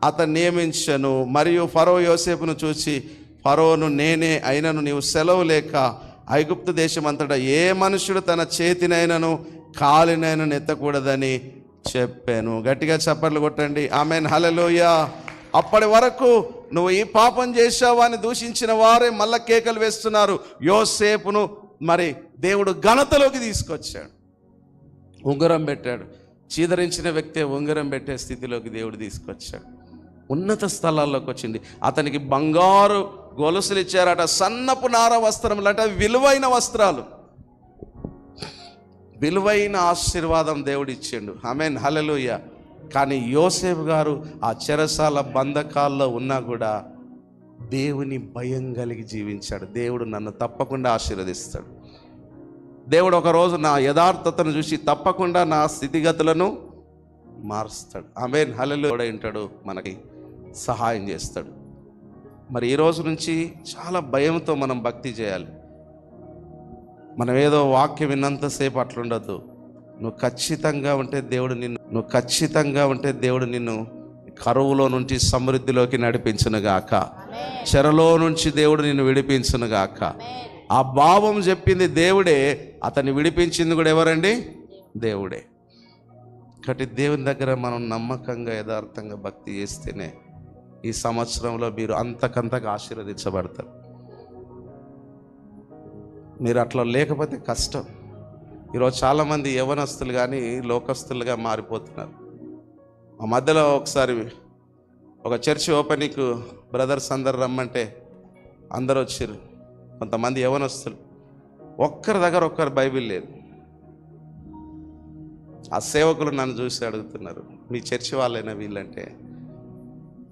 అతను నియమించెను. మరియు ఫరో యోసేపును చూసి, ఫరోను నేనే అయినను నీవు సెలవు లేక ఐగుప్తు దేశమంతటా ఏ మనుషుడు తన చేతినైనను కాలినైనను ఎత్తకూడదని చెప్పాను. గట్టిగా చప్పట్లు కొట్టండి, ఆమేన్, హల్లెలూయా. అప్పటి వరకు నువ్వు ఈ పాపం చేశావు అని దూషించిన వారే మళ్ళా కేకలు వేస్తున్నారు. యోసేపును మరి దేవుడు ఘనతలోకి తీసుకొచ్చాడు, ఉంగరం పెట్టాడు. చీదరించిన వ్యక్తే ఉంగరం పెట్టే స్థితిలోకి దేవుడు తీసుకొచ్చాడు. ఉన్నత స్థలాల్లోకి వచ్చింది. అతనికి బంగారు గొలుసులు ఇచ్చారట, సన్నపు నార వస్త్రములు అంటే విలువైన వస్త్రాలు, విలువైన ఆశీర్వాదం దేవుడు ఇచ్చిండు, ఆమేన్, హల్లెలూయా. కానీ యోసేపు గారు ఆ చెరసాల బంధకాల్లో ఉన్నా కూడా దేవుని భయం కలిగి జీవించాడు. దేవుడు నన్ను తప్పకుండా ఆశీర్వదిస్తాడు, దేవుడు ఒకరోజు నా యథార్థతను చూసి తప్పకుండా నా స్థితిగతులను మారుస్తాడు, ఆమేన్, హల్లెలూయా. ఉంటాడు, మనకి సహాయం చేస్తాడు. మరి ఈ రోజు నుంచి చాలా భయంతో మనం భక్తి చేయాలి. మనం ఏదో వాక్యం విన్నంతసేపు అట్లుండద్దు. నువ్వు ఖచ్చితంగా ఉంటే దేవుడు నిన్ను కరువులో నుంచి సమృద్ధిలోకి నడిపించునుగాక, చెరలో నుంచి దేవుడు నిన్ను విడిపించునుగాక. ఆ భావం చెప్పింది దేవుడే, అతన్ని విడిపించింది కూడా ఎవరండి? దేవుడే. కాబట్టి దేవుని దగ్గర మనం నమ్మకంగా యథార్థంగా భక్తి చేస్తేనే ఈ సంవత్సరంలో మీరు అంతకంతగా ఆశీర్వదించబడతారు. మీరు అట్లా లేకపోతే కష్టం. ఈరోజు చాలామంది యవనస్తులు కానీ లోకస్తులుగా మారిపోతున్నారు. ఆ మధ్యలో ఒకసారి ఒక చర్చి ఓపెనింగ్ బ్రదర్స్ అందరు రమ్మంటే అందరూ వచ్చారు. కొంతమంది యవనస్తులు, ఒక్కరి దగ్గర ఒక్కరు బైబిల్ లేదు. ఆ సేవకులు నన్ను చూసి అడుగుతున్నారు, మీ చర్చి వాళ్ళైనా వీళ్ళంటే?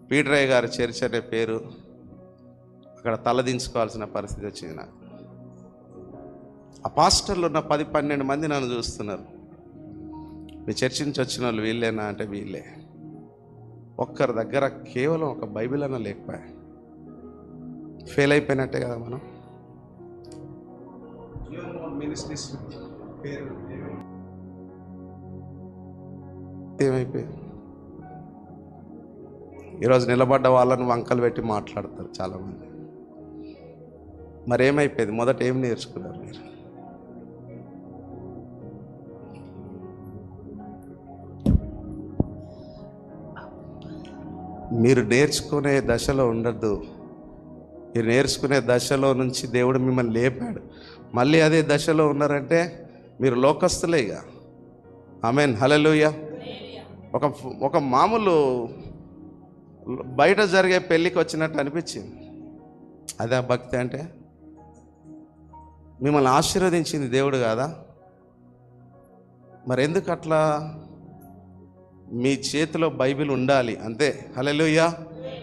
పీటరయ్య గారి చర్చ్ అనే పేరు అక్కడ తలదించుకోవాల్సిన పరిస్థితి వచ్చింది నాకు. ఆ పాస్టర్లు ఉన్న 10-12 మంది నన్ను చూస్తున్నారు, మీ చర్చి నుంచి వచ్చిన వాళ్ళు వీళ్ళేనా అంటే వీళ్ళే. ఒక్కరి దగ్గర కేవలం ఒక బైబిల్ అన్న లేకపోయా, ఫెయిల్ అయిపోయినట్టే కదా మనం. మినిస్ట్రీస్ ఏమైపోయింది? ఈరోజు నిలబడ్డ వాళ్ళని వంకలు పెట్టి మాట్లాడతారు చాలామంది. మరి ఏమైపోయింది? మొదట ఏం నేర్చుకున్నారు మీరు? మీరు నేర్చుకునే దశలో ఉండద్దు. మీరు నేర్చుకునే దశలో నుంచి దేవుడు మిమ్మల్ని లేపాడు. మళ్ళీ అదే దశలో ఉన్నారంటే మీరు లోకస్తులేగా, ఆమేన్, హల్లెలూయా. ఒక మామూలు బయట జరిగే పెళ్ళికి వచ్చినట్టు అనిపించింది. అదే భక్తి అంటే. మిమ్మల్ని ఆశీర్వదించింది దేవుడు కాదా? మరి ఎందుకు అట్లా? మీ చేతిలో బైబిల్ ఉండాలి అంతే. హల్లెలూయా.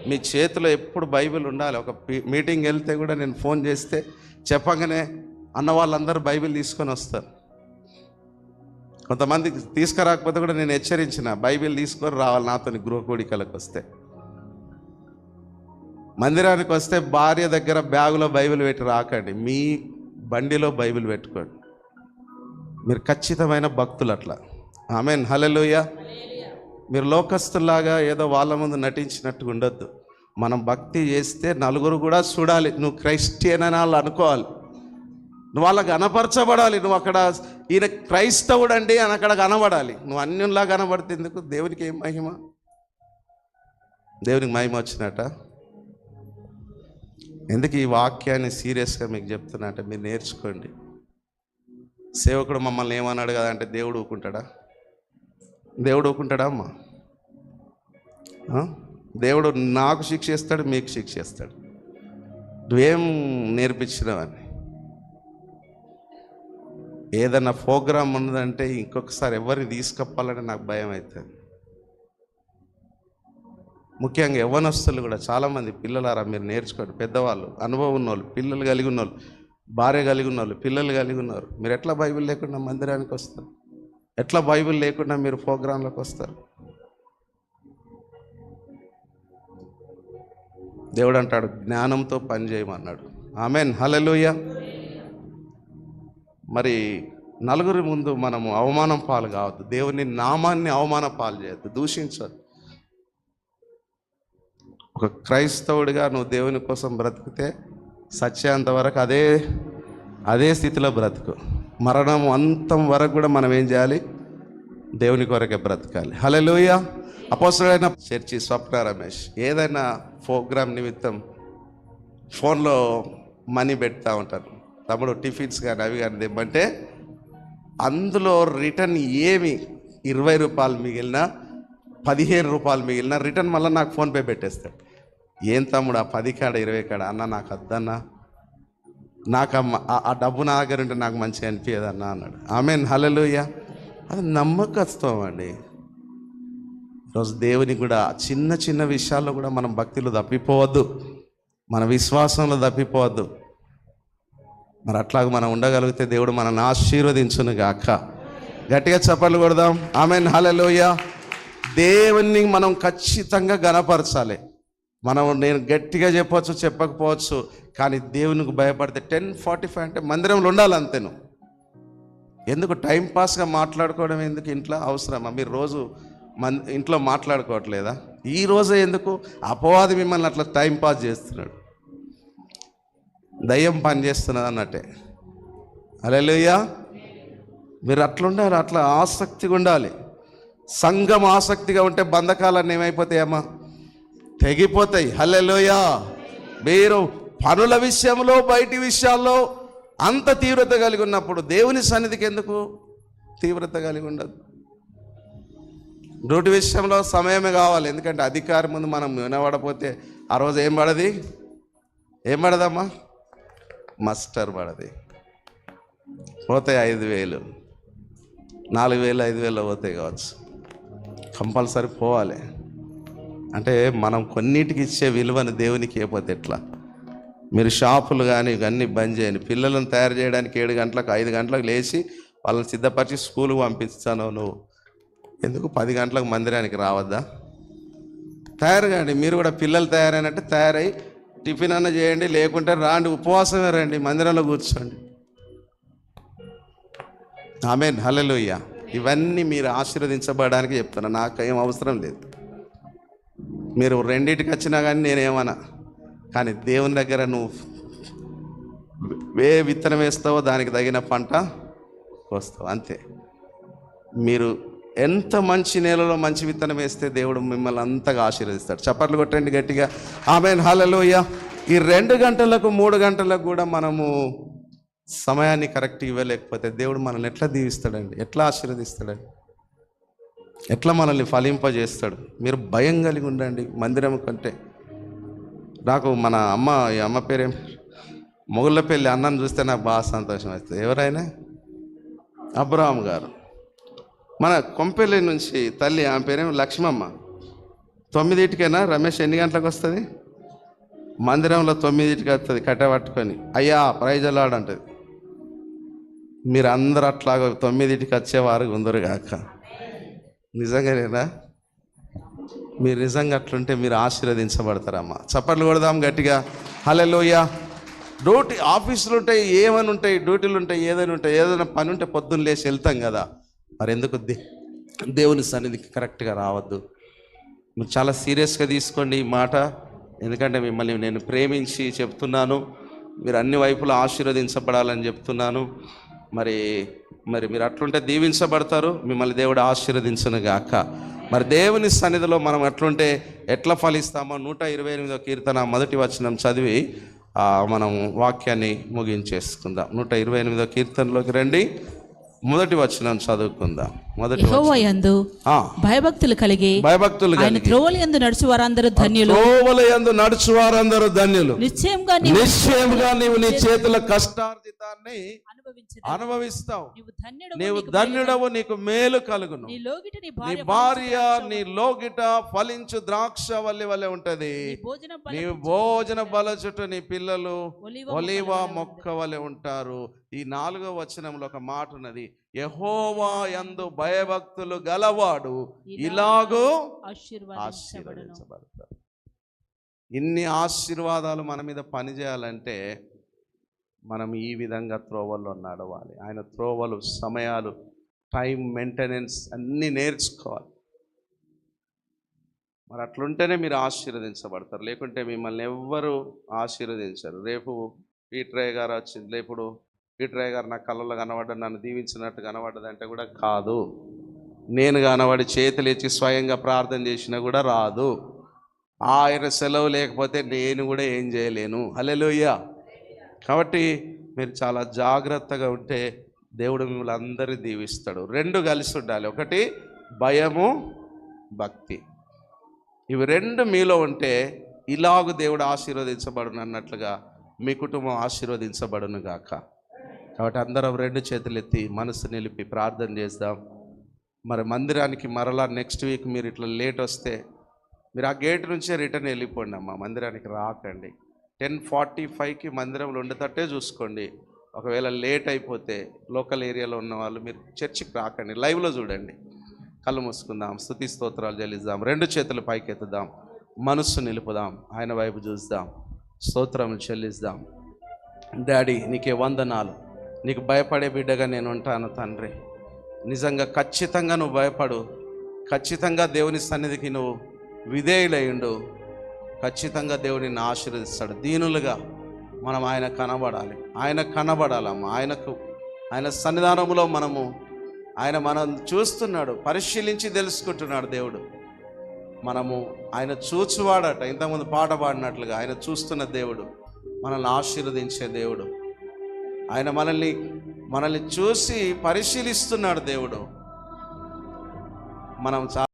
మీ చేతిలో ఎప్పుడు బైబిల్ ఉండాలి. ఒక మీటింగ్ వెళ్తే కూడా నేను ఫోన్ చేస్తే చెప్పగానే అన్న వాళ్ళందరూ బైబిల్ తీసుకొని వస్తారు. కొంతమంది తీసుకురాకపోతే కూడా నేను హెచ్చరించిన, బైబిల్ తీసుకొని రావాలి నాతో గృహ కూడికలకు వస్తే. మందిరానికి వస్తే భార్య దగ్గర బ్యాగులో బైబిల్ పెట్టి రాకండి, మీ బండిలో బైబిల్ పెట్టుకోండి. మీరు ఖచ్చితమైన భక్తులు అట్లా. ఆమేన్. హల్లెలూయా. మీరు లోకస్తులాగా ఏదో వాళ్ళ ముందు నటించినట్టుగా ఉండొద్దు. మనం భక్తి చేస్తే నలుగురు కూడా చూడాలి, నువ్వు క్రైస్టియన్ అని వాళ్ళు అనుకోవాలి. నువ్వు వాళ్ళకి కనపరచబడాలి. నువ్వు అక్కడ ఈయన క్రైస్తవుడు అండి అని అక్కడ కనబడాలి. నువ్వు అన్యుల్లా కనబడితే ఎందుకు? దేవునికి ఏం మహిమ? దేవునికి మహిమ వచ్చినట్ట. ఎందుకు ఈ వాక్యాన్ని సీరియస్గా మీకు చెప్తున్నా అంటే, మీరు నేర్చుకోండి. సేవకుడు మమ్మల్ని ఏమన్నాడు కదా అంటే, దేవుడు ఊకుంటాడా? దేవుడు ఊకుంటాడా అమ్మా? దేవుడు నాకు శిక్ష ఇస్తాడు, మీకు శిక్ష ఇస్తాడు. నువ్వేం నేర్పించినావని. ఏదన్నా ప్రోగ్రామ్ ఉన్నదంటే ఇంకొకసారి ఎవరిని తీసుకపోవాలని నాకు భయం అవుతుంది. ముఖ్యంగా యవ్వనస్తులు కూడా చాలామంది, పిల్లలారా మీరు నేర్చుకోండి. పెద్దవాళ్ళు, అనుభవం ఉన్నోళ్ళు, పిల్లలు కలిగి ఉన్నోళ్ళు, భార్య కలిగి ఉన్నోళ్ళు, పిల్లలు కలిగి ఉన్నారు. మీరు ఎట్లా బైబిల్ లేకుండా మందిరానికి వస్తారు? ఎట్లా బైబిల్ లేకుండా మీరు ప్రోగ్రాంలోకి వస్తారు? దేవుడు అంటాడు, జ్ఞానంతో పని చేయమన్నాడు. ఆమేన్. హల్లెలూయా. మరి నలుగురి ముందు మనము అవమానం పాలు కావద్దు. దేవుని నామాన్ని అవమాన పాలు చేయొద్దు, దూషించద్దు. ఒక క్రైస్తవుడిగా నువ్వు దేవుని కోసం బ్రతికితే సత్యాంత వరకు అదే స్థితిలో బ్రతుకు. మరణం అంతం వరకు కూడా మనం ఏం చేయాలి? దేవుని కొరకే బ్రతకాలి. హల్లెలూయా. అపోస్తలుడైన చర్చి స్వప్న రమేష్ ఏదైనా ప్రోగ్రామ్ నిమిత్తం ఫోన్లో మనీ పెడతా ఉంటారు. తమ్ముడు టిఫిన్స్ కానీ అవి కానీ తెమ్మంటే అందులో రిటర్న్ ఏమి 20 రూపాయలు మిగిలినా 15 రూపాయలు మిగిలిన రిటర్న్ మళ్ళీ నాకు ఫోన్పే పెట్టేస్తాడు. ఏం తమ్ముడు ఆ 10 కాడ 20 కాడ? అన్న నాకు వద్దన్నా, నాకు ఆ డబ్బు నా దగ్గర ఉంటే నాకు మంచిగా అనిపించదన్నా అన్నాడు. ఆమేన్. హల్లెలూయా. అది నమ్మకత్వం అండి. ఈరోజు దేవునికి కూడా చిన్న చిన్న విషయాల్లో కూడా మనం భక్తిలో తప్పిపోవద్దు, మన విశ్వాసంలో తప్పిపోవద్దు. మరి అట్లాగ మనం ఉండగలిగితే దేవుడు మనల్ని ఆశీర్వదించును గాక. గట్టిగా చప్పట్లు కొడదాం. ఆమేన్. హల్లెలూయా. దేవుణ్ణి మనం ఖచ్చితంగా గణపరచాలి. నేను గట్టిగా చెప్పవచ్చు, చెప్పకపోవచ్చు, కానీ దేవునికి భయపడితే 10:45 అంటే మందిరంలో ఉండాలి అంతేను. ఎందుకు టైంపాస్గా మాట్లాడుకోవడం ఎందుకు? ఇంట్లో అవసరమా? మీరు రోజు ఇంట్లో మాట్లాడుకోవట్లేదా? ఈ రోజే ఎందుకు? అపవాది మిమ్మల్ని అట్లా టైంపాస్ చేస్తున్నాడు, దయ్యం పని చేస్తున్నది అన్నట్టే. హల్లెలూయా. మీరు అట్లుండాలి, అట్లా ఆసక్తిగా ఉండాలి. సంఘం ఆసక్తిగా ఉంటే బంధకాలన్నీ ఏమైపోతాయమ్మా? తెగిపోతాయి. హల్లెలూయా. మీరు పనుల విషయంలో, బయటి విషయాల్లో అంత తీవ్రత కలిగి ఉన్నప్పుడు దేవుని సన్నిధికి ఎందుకు తీవ్రత కలిగి ఉండదు? డ్యూటీ విషయంలో సమయమే కావాలి. ఎందుకంటే అధికారి ముందు మనం వినబడపోతే ఆ రోజు ఏం పడదమ్మా? మస్టర్ పడది. పోతాయి 5,000, 4,000, 5,000 పోతాయి కావచ్చు. కంపల్సరీ పోవాలి. అంటే మనం కొన్నిటికి ఇచ్చే విలువను దేవునికి ఇవ్వకపోతే ఎట్లా? మీరు షాపులు కానీ ఇవన్నీ బంద్ చేయండి. పిల్లలను తయారు చేయడానికి 7 గంటలకు 5 గంటలకు లేచి వాళ్ళని సిద్ధపరిచి స్కూల్కి పంపిస్తాను. నువ్వు ఎందుకు 10 గంటలకు మందిరానికి రావద్దా? తయారు కాండి. మీరు కూడా పిల్లలు తయారైనట్టు తయారై టిఫిన్ అన్న చేయండి, లేకుంటే రాండి, ఉపవాసమే రండి, మందిరంలో కూర్చోండి. ఆమేన్. హల్లెలూయా. ఇవన్నీ మీరు ఆశీర్వదించబడడానికి చెప్తాను, నాకేం అవసరం లేదు. మీరు రెండింటికి వచ్చినా కానీ నేనేమన్నా, కానీ దేవుని దగ్గర నువ్వు విత్తనం వేస్తావో దానికి తగిన పంట కోస్తావు అంతే. మీరు ఎంత మంచి నేలలో మంచి విత్తనం వేస్తే దేవుడు మిమ్మల్ని అంతగా ఆశీర్వదిస్తాడు. చప్పట్లు కొట్టండి గట్టిగా. ఆమేన్. హల్లెలూయా. ఈ 2 గంటలకు 3 గంటలకు కూడా మనము సమయాన్ని కరెక్ట్ ఇవ్వలేకపోతే దేవుడు మనల్ని ఎట్లా దీవిస్తాడండి? ఎట్లా ఆశీర్వదిస్తాడండి? ఎట్లా మనల్ని ఫలింపజేస్తాడు? మీరు భయం కలిగి ఉండండి మందిరం కంటే. నాకు మన అమ్మ పేరేం, మొగుళ్ళపల్లి అన్నను చూస్తే నాకు బాగా సంతోషం వస్తుంది. ఎవరైనా అబ్రహాం గారు, మన కొంపెల్లి నుంచి తల్లి, ఆమె పేరేమో లక్ష్మమ్మ. 9ంటికైనా రమేష్ ఎన్ని గంటలకు వస్తుంది? మందిరంలో 9ంటికి వస్తుంది కట్టబట్టుకొని, అయ్యా ప్రైజ్ అలాడ్ అంటుంది. మీరు అందరు అట్లాగా 9ంటికి వచ్చేవారు ఉందరుగాక. నిజంగానేనా? మీరు నిజంగా అట్లుంటే మీరు ఆశీర్వదించబడతారమ్మా. చప్పట్లు కొడదాం గట్టిగా, హల్లెలూయా. డ్యూటీ ఆఫీసులు ఉంటాయి, ఏమని ఉంటాయి, డ్యూటీలు ఉంటాయి, ఏదైనా ఉంటాయి. ఏదైనా పని ఉంటే పొద్దున్న లేచి వెళ్తాం కదా. మరి ఎందుకు దేవుని సన్నిధికి కరెక్ట్గా రావద్దు? మీరు చాలా సీరియస్గా తీసుకోండి ఈ మాట. ఎందుకంటే మిమ్మల్ని నేను ప్రేమించి చెప్తున్నాను. మీరు అన్ని వైపులా ఆశీర్వదించబడాలని చెప్తున్నాను. మరి మీరు అట్లుంటే దీవించబడతారు. మిమ్మల్ని దేవుడు ఆశీర్వదించును గాక. మరి దేవుని సన్నిధిలో మనం అట్లుంటే ఎట్లా ఫలిస్తామో 128వ కీర్తన 1వ వచనం చదివి మనం వాక్యాన్ని ముగించేసుకుందాం. 128వ కీర్తనలోకి రండి, 1వ వచనం చదువుకుందాం. యెహోవా యందు భయభక్తులు కలిగి ఆయన త్రోవల యందు నడుచు వారందరూ ధన్యులు. త్రోవల యందు నడుచు వారందరూ ధన్యులు. నిశ్చయంగా నీవు నీ చేతుల కష్టార్జితాన్ని అనుభవిస్తావు. నీవు ధన్యుడవు, నీకు మేలు కలుగును. నీ భార్య నీ లోగిట ఫలించు ద్రాక్ష వల్లి వలె ఉంటది. నీవు భోజన బల చుట్టూ నీ పిల్లలు ఒలీవ మొక్క వలె ఉంటారు. ఈ 4వ వచనంలో ఒక మాట ఉన్నది, యెహోవా యందు భయభక్తులు గలవాడు ఇలాగూ ఆశీర్వదించబడతాడు. ఇన్ని ఆశీర్వాదాలు మన మీద పనిచేయాలంటే మనం ఈ విధంగా త్రోవల్లో నడవాలి. ఆయన త్రోవలు, సమయాలు, టైం మెయింటెనెన్స్ అన్నీ నేర్చుకోవాలి. మరి అట్లుంటేనే మీరు ఆశీర్వదించబడతారు. లేకుంటే మిమ్మల్ని ఎవ్వరూ ఆశీర్వదించరు. రేపు పీటరయ్య గారు వచ్చింది, లేపుడు పీటరయ్య గారు నా కళ్ళలో కనబడ్డ, నన్ను దీవించినట్టు కనబడ్డదంటే కూడా కాదు. నేను కనబడి చేతులు ఎత్తి స్వయంగా ప్రార్థన చేసినా కూడా రాదు. ఆయన సెలవు లేకపోతే నేను కూడా ఏం చేయలేను. హల్లెలూయా. కాబట్టి మీరు చాలా జాగ్రత్తగా ఉంటే దేవుడు మిమ్మల్ని అందరూ దీవిస్తాడు. 2 కలిసి ఉండాలి. ఒకటి భయము, భక్తి. ఇవి 2 మీలో ఉంటే ఇలాగూ దేవుడు ఆశీర్వదించబడును అన్నట్లుగా మీ కుటుంబం ఆశీర్వదించబడును గాక. కాబట్టి అందరం 2 చేతులు ఎత్తి మనసు నిలిపి ప్రార్థన చేద్దాం. మరి మందిరానికి మరలా నెక్స్ట్ వీక్ మీరు ఇట్లా లేట్ వస్తే మీరు ఆ గేట్ నుంచే రిటర్న్ వెళ్ళిపోండి అమ్మా. మందిరానికి రాకండి. 10:45కి మందిరంలో ఉండేటట్టే చూసుకోండి. ఒకవేళ లేట్ అయిపోతే లోకల్ ఏరియాలో ఉన్న వాళ్ళు మీరు చర్చికి రాకండి, లైవ్లో చూడండి. కళ్ళు మూసుకుందాం, స్తుతి స్తోత్రాలు చెల్లిద్దాం, 2 చేతులు పైకెత్తుదాం, మనస్సు నిలుపుదాం, ఆయన వైపు చూద్దాం, స్తోత్రం చెల్లిద్దాం. డాడీ నీకే వందనాలు. నీకు భయపడే బిడ్డగా నేను ఉంటాను తండ్రి. నిజంగా ఖచ్చితంగా నువ్వు భయపడు. ఖచ్చితంగా దేవుని సన్నిధికి నువ్వు విధేయుడయుండు. ఖచ్చితంగా దేవుడిని ఆశీర్వదిస్తాడు. దీనులుగా మనం ఆయన కనబడాలమ్మా. ఆయన సన్నిధానంలో ఆయన మనం చూస్తున్నాడు, పరిశీలించి తెలుసుకుంటున్నాడు దేవుడు. మనము ఆయన చూచువాడట. ఇంతకుముందు పాట పాడినట్లుగా ఆయన చూస్తున్న దేవుడు, మనల్ని ఆశీర్వదించే దేవుడు. ఆయన మనల్ని చూసి పరిశీలిస్తున్నాడు దేవుడు. మనం